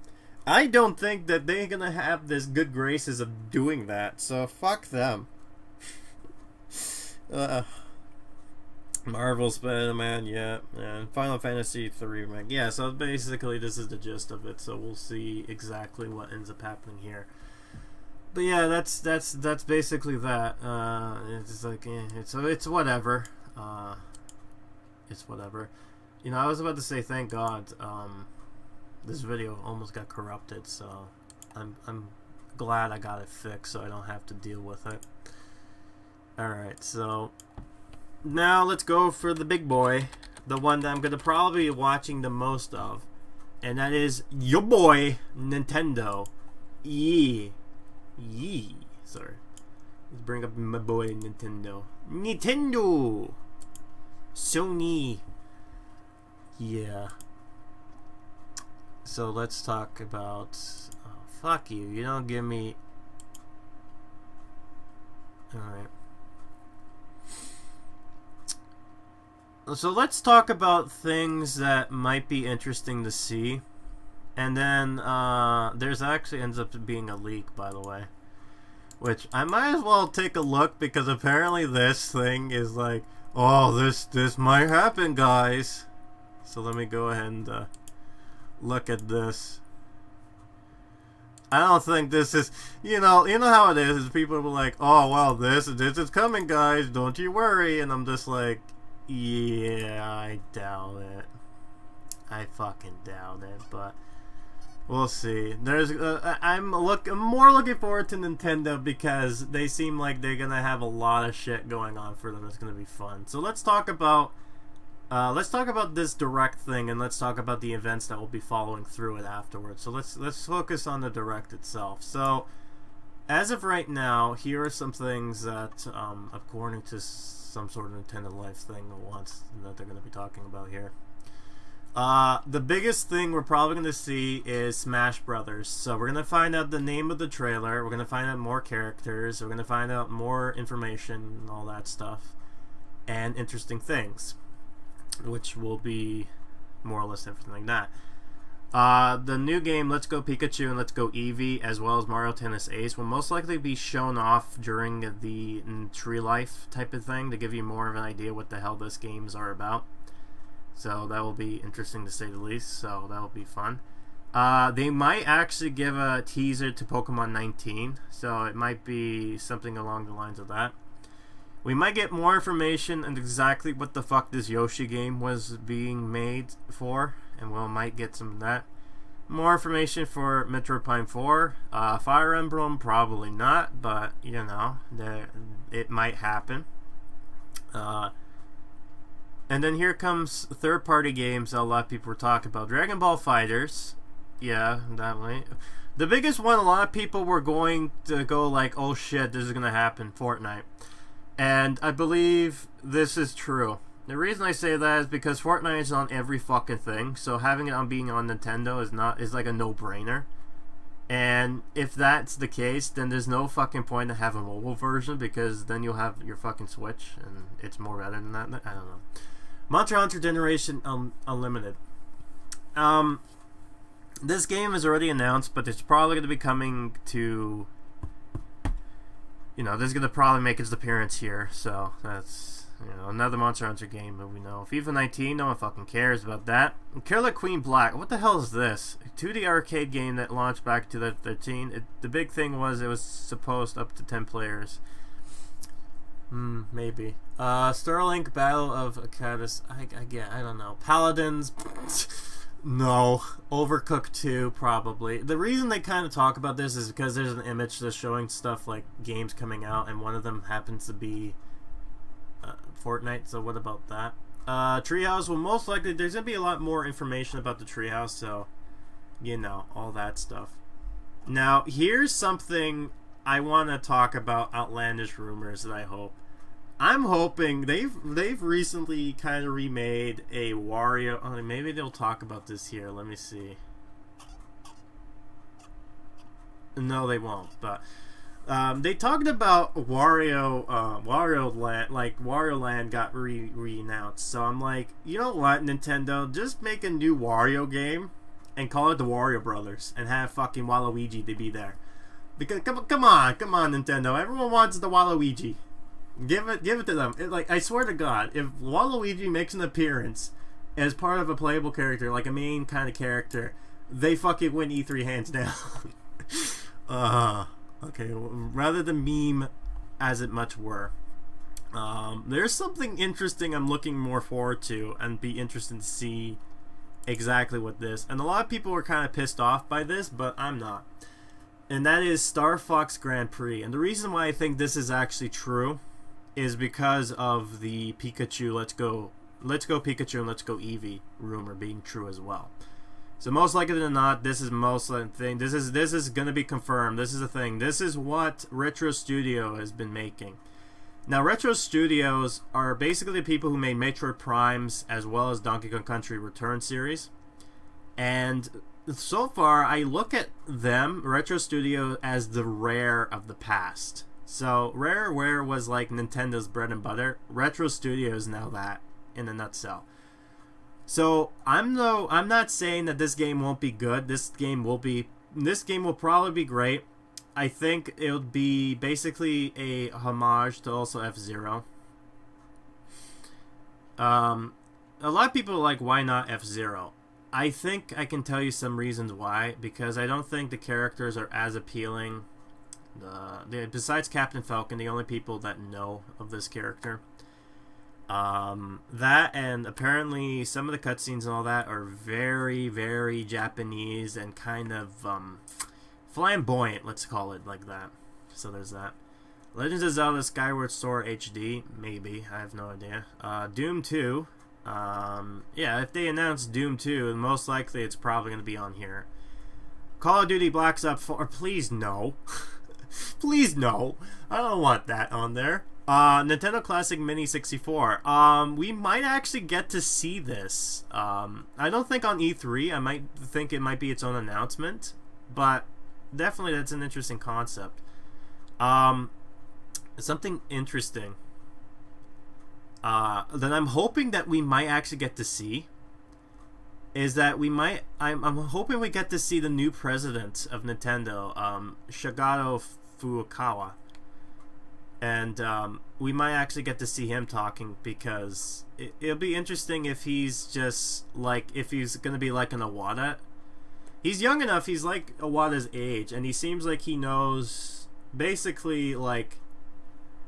I don't think that they're gonna have this good graces of doing that. So fuck them. Marvel Spider-Man, yeah, and Final Fantasy 3 remake. Yeah, so basically this is the gist of it. So we'll see exactly what ends up happening here. But yeah, that's basically that. It's like it's whatever. it's whatever. You know, I was about to say thank God this video almost got corrupted, so I'm glad I got it fixed so I don't have to deal with it. Alright, so now let's go for the big boy, the one that I'm going to probably be watching the most of, and that is your boy, Nintendo. Yee. Sorry. Let's bring up my boy, Nintendo. Nintendo! Sony. Yeah. So let's talk about... Oh, fuck you. You don't give me... Alright. So let's talk about things that might be interesting to see. And then, there's actually ends up being a leak, by the way. Which, I might as well take a look, because apparently this thing is like, oh, this might happen, guys. So let me go ahead and, look at this. I don't think this is, you know how it is people are like, oh, well, this is coming, guys, don't you worry. And I'm just like, yeah, I doubt it. I fucking doubt it, but we'll see. There's, I'm more looking forward to Nintendo because they seem like they're gonna have a lot of shit going on for them. It's gonna be fun. So let's talk about this direct thing, and let's talk about the events that will be following through it afterwards. So let's focus on the direct itself. So as of right now, here are some things that, according to some sort of Nintendo Life thing that they're going to be talking about here. The biggest thing we're probably going to see is Smash Brothers. So we're going to find out the name of the trailer. We're going to find out more characters. We're going to find out more information and all that stuff. And interesting things, which will be more or less everything like that. The new game, Let's Go Pikachu and Let's Go Eevee, as well as Mario Tennis Ace, will most likely be shown off during the Tree Life type of thing to give you more of an idea what the hell this games are about. So that will be interesting to say the least, so that will be fun. They might actually give a teaser to Pokemon 19, so it might be something along the lines of that. We might get more information on exactly what the fuck this Yoshi game was being made for, and we might get some of that. More information for Metroid Prime 4. Fire Emblem, probably not, but, you know, it might happen. And then here comes third-party games that a lot of people were talking about. Dragon Ball FighterZ. Yeah, that way. The biggest one, a lot of people were going to go like, oh shit, this is going to happen, Fortnite. And I believe this is true. The reason I say that is because Fortnite is on every fucking thing, so having it on being on Nintendo is like a no-brainer. And if that's the case, then there's no fucking point to have a mobile version, because then you'll have your fucking Switch, and it's more better than that. I don't know. Monster Hunter Generation Unlimited. This game is already announced, but it's probably going to be coming to... You know, this is going to probably make its appearance here, so that's, you know, another Monster Hunter game that we know. FIFA 19, no one fucking cares about that. Killer Queen Black, what the hell is this? A 2D arcade game that launched back in 2013. The big thing was it was supposed up to 10 players. Maybe. Starlink Battle of Akadis, I don't know. Paladins... No. Overcooked 2, probably. The reason they kind of talk about this is because there's an image that's showing stuff like games coming out, and one of them happens to be Fortnite, so what about that? Treehouse will most likely... There's going to be a lot more information about the Treehouse, so, you know, all that stuff. Now, here's something I want to talk about, outlandish rumors that I hope. I'm hoping they've recently kind of remade a Wario. Oh, maybe they'll talk about this here. Let me see. No, they won't. But they talked about Wario Land. Like Wario Land got re-announced. So I'm like, you know what, Nintendo, just make a new Wario game and call it the Wario Brothers and have fucking Waluigi to be there. Because come on, Nintendo. Everyone wants the Waluigi. Give it to them. Like, I swear to God, if Waluigi makes an appearance as part of a playable character, like a main kind of character, they fucking win E3 hands down. Okay, rather than meme as it much were. There's something interesting I'm looking more forward to, and be interested to see exactly what this. And a lot of people were kind of pissed off by this, but I'm not. And that is Star Fox Grand Prix. And the reason why I think this is actually true is because of the Pikachu Let's Go Pikachu and Let's Go Eevee rumor being true as well. So most likely than not, this is most likely thing. This is gonna be confirmed. This is a thing. This is what Retro Studio has been making. Now, Retro Studios are basically the people who made Metroid Primes as well as Donkey Kong Country Return series. And so far, I look at them, Retro Studio, as the Rare of the past. So, Rare was like Nintendo's bread and butter. Retro Studio is now that, in a nutshell. So, I'm not saying that this game won't be good. This game will probably be great. I think it'll be basically a homage to also F-Zero. A lot of people are like, why not F-Zero? I think I can tell you some reasons why, because I don't think the characters are as appealing. Besides Captain Falcon, the only people that know of this character. That and apparently some of the cutscenes and all that are very, very Japanese and kind of flamboyant, let's call it like that. So there's that. Legends of Zelda Skyward Sword HD, maybe, I have no idea. Doom 2. Yeah, if they announce Doom 2, most likely it's probably going to be on here. Call of Duty Black Ops 4, please no. Please no. I don't want that on there. Nintendo Classic Mini 64. We might actually get to see this. I don't think on E3. I might think it might be its own announcement. But definitely that's an interesting concept. Something interesting that I'm hoping that we might actually get to see is that I'm hoping we get to see the new president of Nintendo, Shigeru Furukawa. And we might actually get to see him talking, because it'll be interesting if he's just like, if he's going to be like an Iwata. He's young enough, he's like Iwata's age, and he seems like he knows basically, like,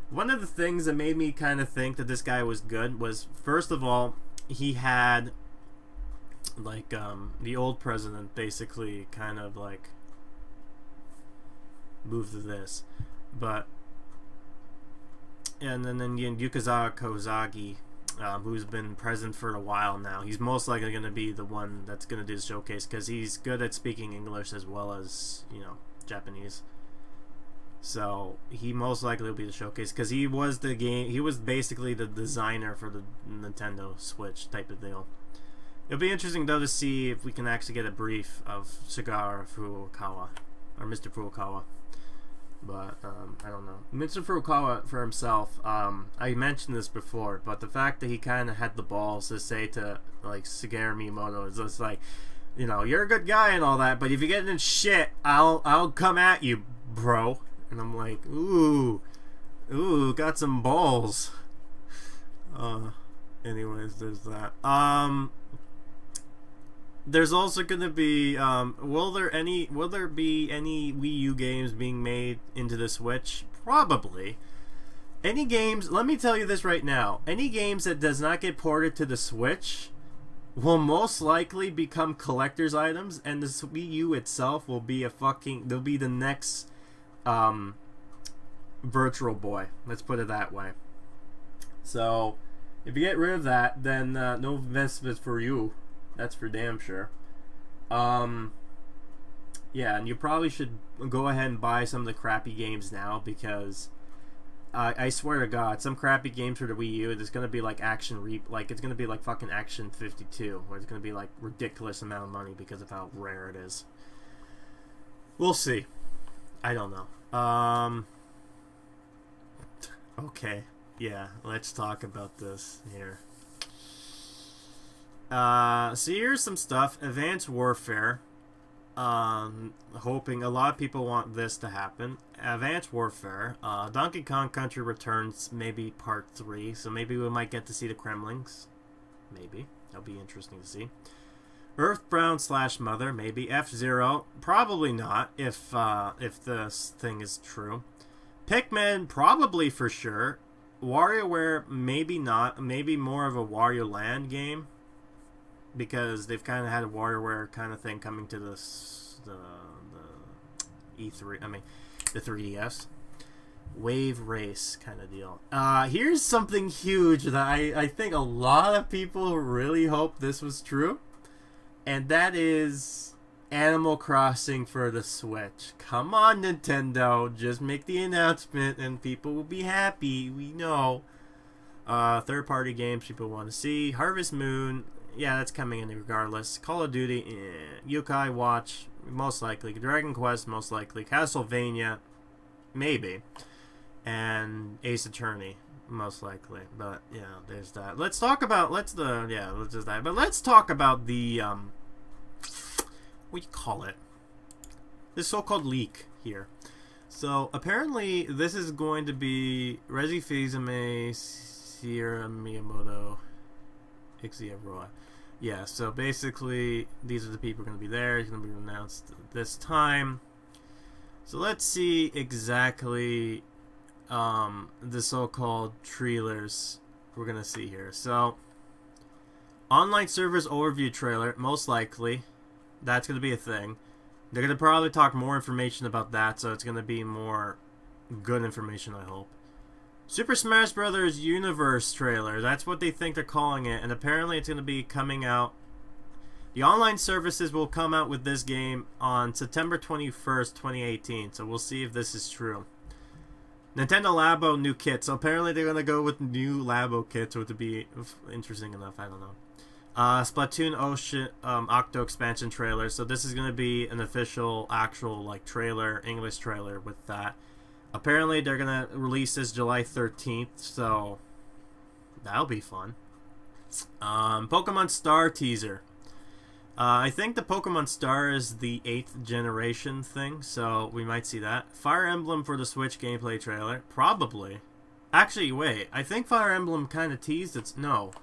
one of the things that made me kind of think that this guy was good was, first of all, he had like the old president basically kind of like moved to this, but and then Yukazawa Kozagi, who's been president for a while now, he's most likely going to be the one that's going to do the showcase, because he's good at speaking English as well as, you know, Japanese. So he most likely will be the showcase, because he was basically the designer for the Nintendo Switch type of deal. It'll be interesting though to see if we can actually get a brief of Shigeru Furukawa, or Mr. Furukawa. But I don't know. Mr. Furukawa for himself, I mentioned this before, but the fact that he kind of had the balls to say to like Shigeru Miyamoto is just like, you know, you're a good guy and all that, but if you get in shit, I'll come at you, bro. And I'm like, ooh, got some balls. Anyways, there's that. There's also gonna be, will there be any Wii U games being made into the Switch? Probably. Any games, let me tell you this right now, any games that does not get ported to the Switch will most likely become collector's items, and the Wii U itself will be they'll be the next Virtual Boy. Let's put it that way. So, if you get rid of that, then no investment for you. That's for damn sure. Yeah, and you probably should go ahead and buy some of the crappy games now, because I swear to God, some crappy games for the Wii U, it's gonna be like it's gonna be like fucking Action 52, where it's gonna be like ridiculous amount of money because of how rare it is. We'll see. I don't know. Okay, yeah, let's talk about this here. So here's some stuff. Advanced Warfare. Hoping a lot of people want this to happen. Advanced Warfare. Donkey Kong Country Returns, maybe part 3. So maybe we might get to see the Kremlings. Maybe. That'll be interesting to see. Earthbound/Mother, maybe. F-Zero, probably not, if this thing is true. Pikmin, probably for sure. WarioWare, maybe not. Maybe more of a Wario Land game. Because they've kind of had a WarioWare kind of thing coming to the E3. I mean, the 3DS. Wave race kind of deal. Here's something huge that I think a lot of people really hope this was true. And that is Animal Crossing for the Switch. Come on, Nintendo. Just make the announcement and people will be happy. We know. Third-party games people want to see. Harvest Moon. Yeah, that's coming in regardless. Call of Duty. Yokai Watch. Most likely. Dragon Quest. Most likely. Castlevania. Maybe. And Ace Attorney, most likely. But yeah, there's that. Let's talk about But let's talk about the what do you call it? This so-called leak here. So apparently, this is going to be Rezi Fizeme, Sierra Miyamoto, Ixia Roy. Yeah. So basically, these are the people going to be there. It's going to be announced this time. So let's see exactly. The so-called trailers we're gonna see here. So, online servers overview trailer, most likely. That's gonna be a thing. They're gonna probably talk more information about that, so it's gonna be more good information, I hope. Super Smash Bros. Universe trailer. That's what they think they're calling it, and apparently it's gonna be coming out. The online services will come out with this game on September 21st, 2018, so we'll see if this is true. Nintendo Labo new kits. So apparently they're gonna go with new Labo kits, which would be interesting enough. I don't know. Splatoon Ocean Octo expansion trailer. So this is gonna be an official, actual like trailer, English trailer with that. Apparently they're gonna release this July 13th. So that'll be fun. Pokemon Star teaser. I think the Pokemon Star is the 8th generation thing, so we might see that. Fire Emblem for the Switch gameplay trailer. Probably. Actually, wait. I think Fire Emblem kind of teased its... No.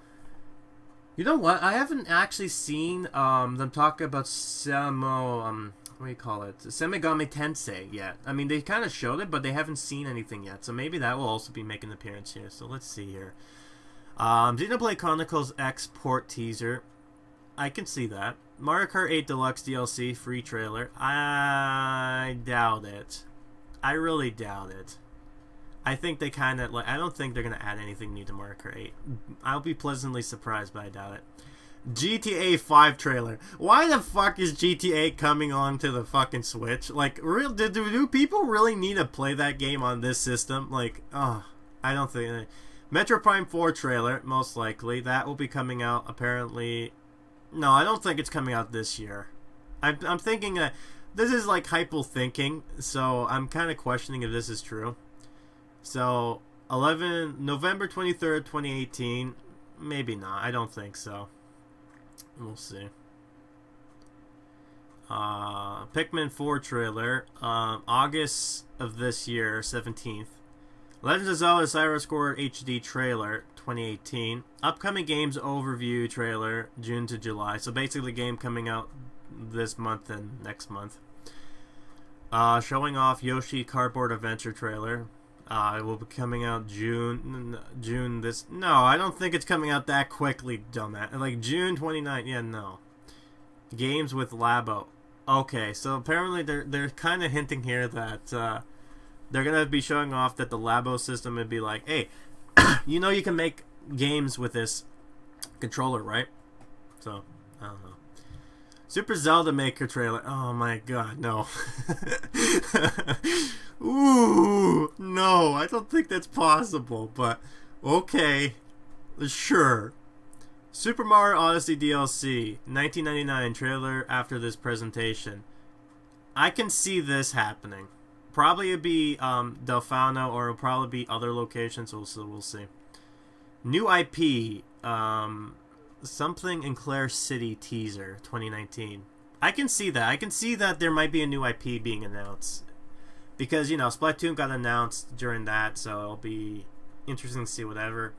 You know what? I haven't actually seen them talk about what do you call it? Semigami Tensei yet. I mean, they kind of showed it, but they haven't seen anything yet. So maybe that will also be making an appearance here. So let's see here. Xenoblade Chronicles X port teaser. I can see that. Mario Kart 8 Deluxe DLC free trailer. I doubt it. I really doubt it. I think they kind of like. I don't think they're gonna add anything new to Mario Kart 8. I'll be pleasantly surprised, but I doubt it. GTA 5 trailer. Why the fuck is GTA coming on to the fucking Switch? Like, do people really need to play that game on this system? Like, I don't think. Metro Prime 4 trailer, most likely. That will be coming out apparently. No, I don't think it's coming out this year. I'm thinking this is like hypo thinking, so I'm kind of questioning if this is true. So, November 23rd, 2018, maybe not. I don't think so. We'll see. Pikmin 4 trailer, August of this year, 17th. Legend of Zelda Skyward Sword HD trailer, 2018. Upcoming games overview trailer, June to July. So basically, game coming out this month and next month. Showing off Yoshi Cardboard Adventure trailer. It will be coming out June this. No, I don't think it's coming out that quickly, dumbass. Like June 29th. Yeah, no. Games with Labo. Okay, so apparently they're kind of hinting here that they're gonna be showing off that the Labo system would be like, hey, you know you can make games with this controller, right? So I don't know. Super Zelda Maker trailer. Oh my god, no. Ooh, no, I don't think that's possible, but okay, sure. Super Mario Odyssey DLC, 1999 trailer after this presentation. I can see this happening. Probably it'd be Delfino, or it'll probably be other locations, so we'll see. New IP, something in Clare City teaser, 2019. I can see that. I can see that there might be a new IP being announced. Because, you know, Splatoon got announced during that, so it'll be interesting to see whatever.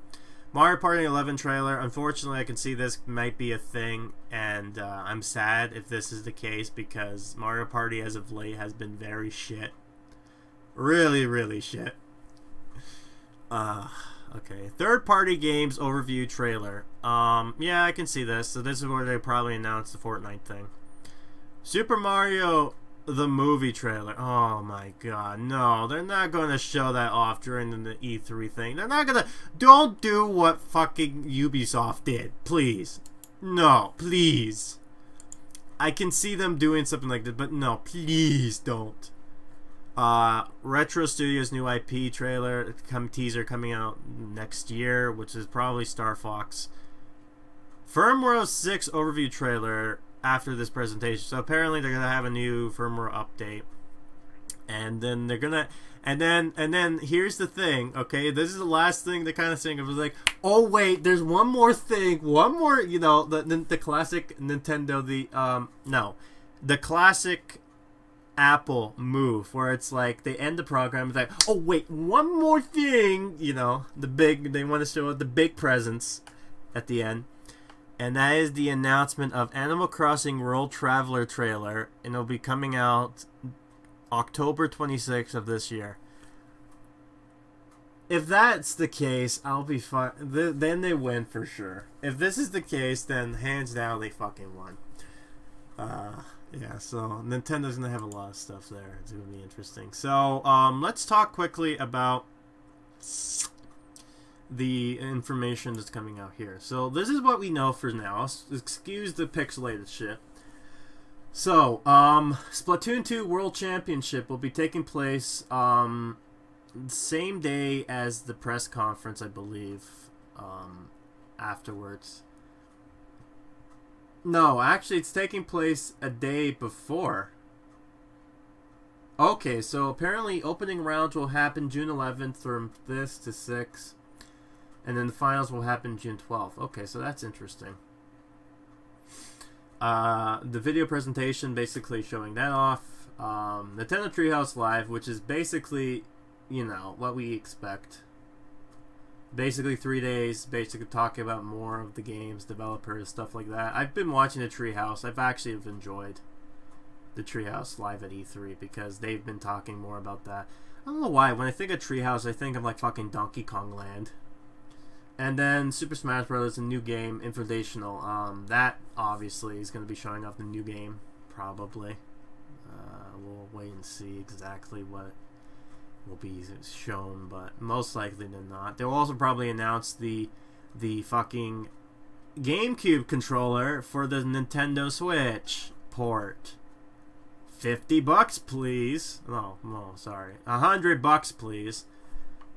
Mario Party 11 trailer. Unfortunately, I can see this might be a thing, and I'm sad if this is the case, because Mario Party as of late has been very shit. Really, really shit. Okay. Third-party games overview trailer. Yeah, I can see this. So this is where they probably announced the Fortnite thing. Super Mario the movie trailer. Oh my god, no. They're not going to show that off during the E3 thing. They're not going to... Don't do what fucking Ubisoft did. Please. No, please. I can see them doing something like this, but no, please don't. Retro Studios' new IP trailer, teaser coming out next year, which is probably Star Fox. Firmware 6 overview trailer after this presentation. So apparently they're gonna have a new firmware update, and then they're gonna, and then here's the thing. Okay, this is the last thing they kind of saying. It was like, oh wait, there's one more thing, one more. You know, the classic Nintendo, the classic Apple move where it's like they end the program, it's like, oh wait, one more thing. You know, they want to show the big presents at the end. And that is the announcement of Animal Crossing World Traveler trailer, and it'll be coming out October 26th of this year. If that's the case, I'll be fine. Then they win for sure. If this is the case, then hands down they fucking won. Yeah, so Nintendo's gonna have a lot of stuff there. It's gonna be interesting. So let's talk quickly about the information that's coming out here. So this is what we know for now. Excuse the pixelated shit. So Splatoon 2 World Championship will be taking place the same day as the press conference, I believe, afterwards. No, actually it's taking place a day before. Okay, so apparently opening rounds will happen June 11th from this to 6. And then the finals will happen June 12th. Okay, so that's interesting. The video presentation basically showing that off. Nintendo Treehouse Live, which is basically, you know, what we expect. Basically 3 days, basically talking about more of the games, developers, stuff like that. I've been watching the Treehouse. I've actually enjoyed the Treehouse Live at E3 because they've been talking more about that. I don't know why. When I think of Treehouse, I think of like fucking Donkey Kong Land. And then Super Smash Bros. A new game, Invitational. That obviously is going to be showing up in the new game, probably. We'll wait and see exactly what will be shown, but most likely than not. They'll also probably announce the fucking GameCube controller for the Nintendo Switch port. $50, please. No, sorry. $100, please.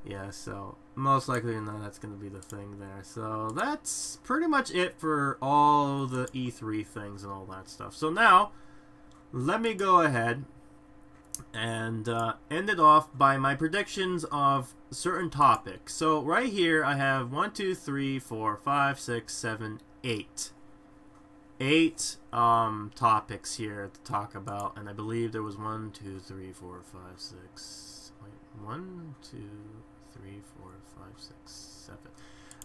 Yeah, so most likely not, that's going to be the thing there. So that's pretty much it for all the E3 things and all that stuff. So now, let me go ahead and end it off by my predictions of certain topics. So right here I have 1, 2, 3, 4, 5, 6, 7, 8. 8 topics here to talk about, and I believe there was 1, 2, 3, 4, 5, 6. Wait, 1, 2, 3, 4, 5, 6, 7.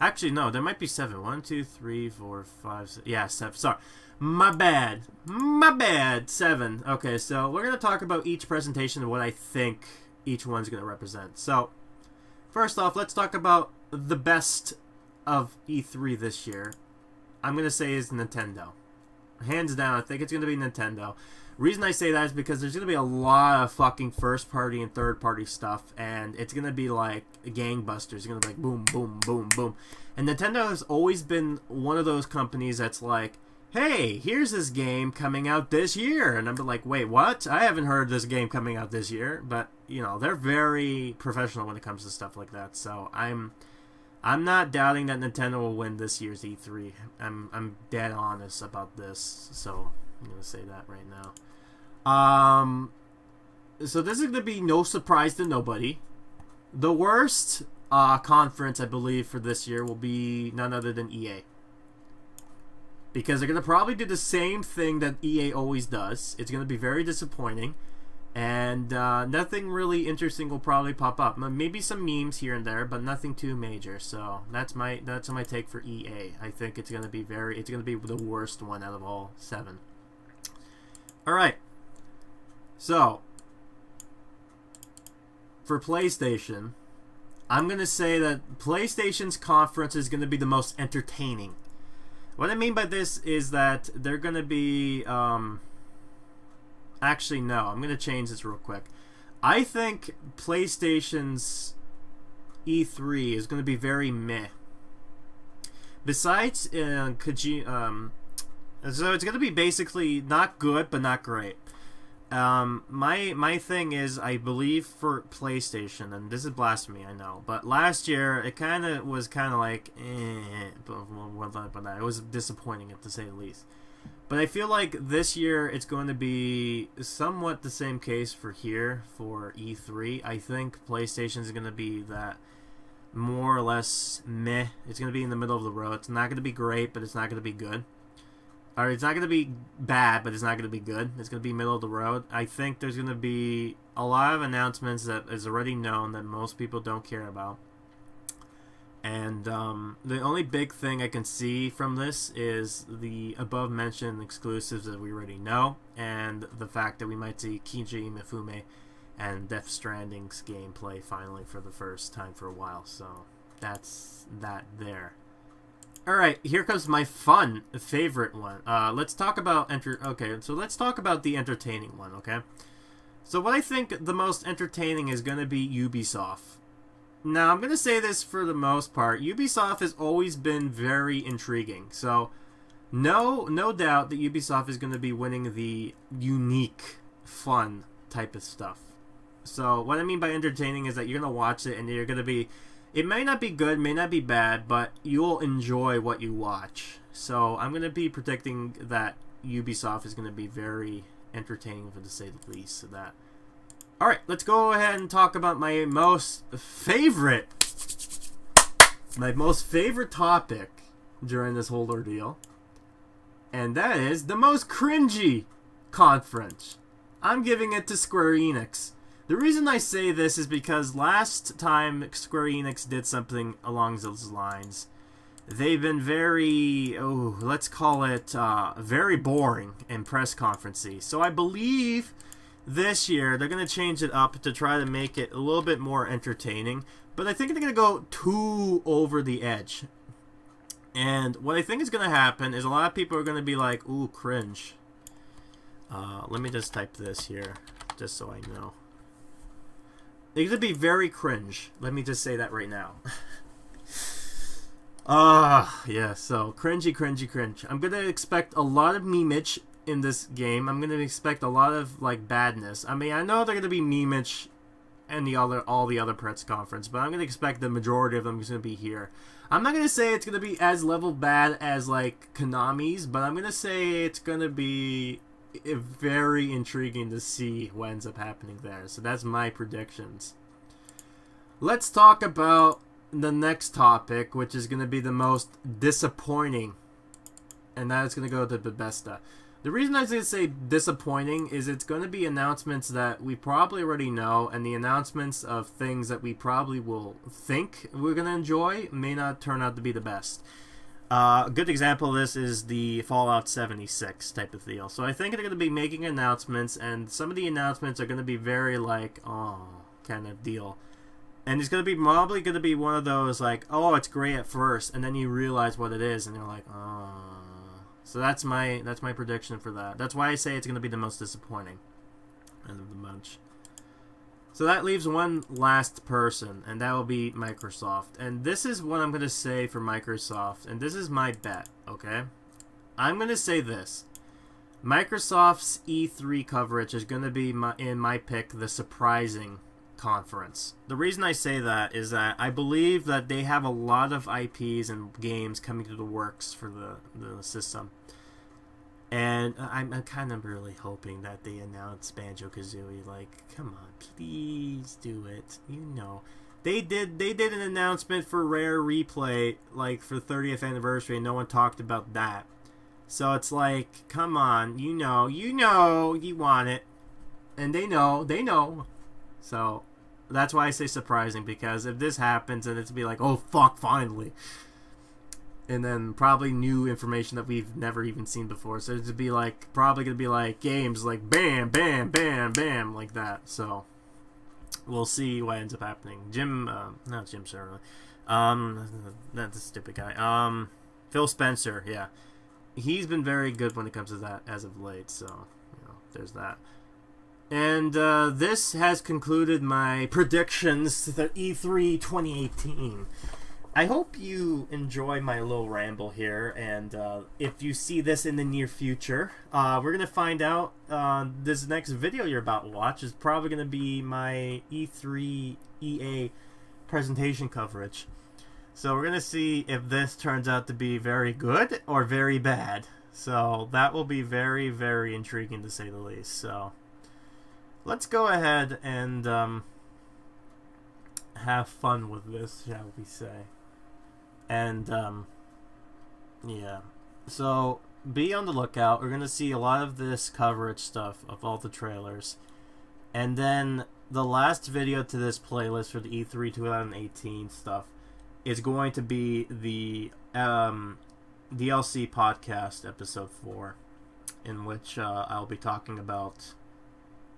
Actually, no, there might be 7. 1, 2, 3, 4, 5, 6. Yeah, 7. Sorry. My bad. 7. Okay, so we're going to talk about each presentation and what I think each one's going to represent. So, first off, let's talk about the best of E3 this year. I'm going to say is Nintendo. Hands down, I think it's going to be Nintendo. Reason I say that is because there's going to be a lot of fucking first party and third party stuff, and it's going to be like gangbusters. It's going to be like boom, boom, boom, boom. And Nintendo has always been one of those companies that's like, hey, here's this game coming out this year. And I'm like, wait, what? I haven't heard this game coming out this year. But, you know, they're very professional when it comes to stuff like that. So I'm not doubting that Nintendo will win this year's E3. I'm dead honest about this. So I'm going to say that right now. So this is going to be no surprise to nobody. The worst conference, I believe, for this year will be none other than EA. Because they're going to probably do the same thing that EA always does. It's going to be very disappointing. And nothing really interesting will probably pop up. Maybe some memes here and there, but nothing too major. So that's my take for EA. I think it's going to be the worst one out of all 7. All right. So for PlayStation, I'm going to say that PlayStation's conference is going to be the most entertaining. What I mean by this is that they're going to be... actually, no. I'm going to change this real quick. I think PlayStation's E3 is going to be very meh. Besides, so it's going to be basically not good, but not great. My thing is, I believe for PlayStation, and this is blasphemy, I know, but last year it was like, but it was disappointing, to say the least. But I feel like this year it's going to be somewhat the same case for E3. I think PlayStation is going to be that more or less meh. It's going to be in the middle of the road. It's not going to be great, but it's not going to be good. Or it's not going to be bad, but it's not going to be good. It's going to be middle of the road. I think there's going to be a lot of announcements that is already known that most people don't care about. And the only big thing I can see from this is the above-mentioned exclusives that we already know, and the fact that we might see Keiji Mifume and Death Stranding's gameplay finally for the first time for a while. So that's that there. Alright, here comes my fun favorite one. Let's talk about let's talk about the entertaining one, okay? So what I think the most entertaining is going to be Ubisoft. Now, I'm going to say this for the most part. Ubisoft has always been very intriguing. So, no doubt that Ubisoft is going to be winning the unique, fun type of stuff. So, what I mean by entertaining is that you're going to watch it and you're going to be... It may not be good, may not be bad, but you'll enjoy what you watch. So, I'm going to be predicting that Ubisoft is going to be very entertaining, to say the least. So that... Alright, let's go ahead and talk about my most favorite topic during this whole ordeal. And that is the most cringy conference. I'm giving it to Square Enix. The reason I say this is because last time Square Enix did something along those lines, they've been very, let's call it very boring in press conferences. So I believe... this year, they're going to change it up to try to make it a little bit more entertaining. But I think they're going to go too over the edge. And what I think is going to happen is a lot of people are going to be like, ooh, cringe. Let me just type this here, just so I know. They're going to be very cringe. Let me just say that right now. Yeah, so cringe. I'm going to expect a lot of memeage in this game. I'm going to expect a lot of like badness. I mean, I know they're going to be memeage and all the other press conference, but I'm going to expect the majority of them is going to be here. I'm not going to say it's going to be as level bad as like Konami's, but I'm going to say it's going to be very intriguing to see what ends up happening there. So that's my predictions. Let's talk about the next topic, which is going to be the most disappointing, and that is going to go to Bethesda. The reason I was going to say disappointing is it's going to be announcements that we probably already know, and the announcements of things that we probably will think we're going to enjoy may not turn out to be the best. A good example of this is the Fallout 76 type of deal. So I think they're going to be making announcements, and some of the announcements are going to be very like, oh, kind of deal. And it's going to be probably going to be one of those like, oh, it's great at first, and then you realize what it is, and you're like, oh... So that's my prediction for that. That's why I say it's going to be the most disappointing out of the bunch. So that leaves one last person, and that will be Microsoft. And this is what I'm going to say for Microsoft, and this is my bet, okay? I'm going to say this. Microsoft's E3 coverage is going to be, in my pick, the surprising conference. The reason I say that is that I believe that they have a lot of IPs and games coming to the works for the system. And I'm kind of really hoping that they announce Banjo-Kazooie. Like, come on, please do it. You know. They did an announcement for Rare Replay, like, for 30th anniversary, and no one talked about that. So it's like, come on, you know you want it. And they know. So, that's why I say surprising, because if this happens, then it's be like, oh, fuck, finally. And then probably new information that we've never even seen before. So it'd be like, probably going to be like games like bam, bam, bam, bam, like that. So, we'll see what ends up happening. Not Jim Sir, that's a stupid guy. Phil Spencer, yeah, he's been very good when it comes to that as of late. So there's that. And this has concluded my predictions to the E3 2018. I hope you enjoy my little ramble here, and if you see this in the near future, we're going to find out this next video you're about to watch is probably going to be my E3 EA presentation coverage. So we're going to see if this turns out to be very good or very bad. So that will be very, very intriguing to say the least. So let's go ahead and have fun with this, shall we say. And yeah, so be on the lookout. We're gonna see a lot of this coverage stuff of all the trailers, and then the last video to this playlist for the E3 2018 stuff is going to be the DLC podcast episode 4, in which I'll be talking about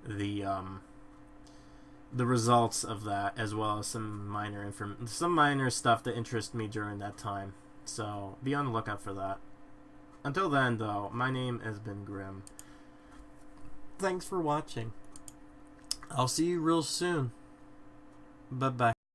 the results of that, as well as some minor stuff that interests me during that time. So be on the lookout for that. Until then, though, my name has been Grim. Thanks for watching. I'll see you real soon. Bye bye.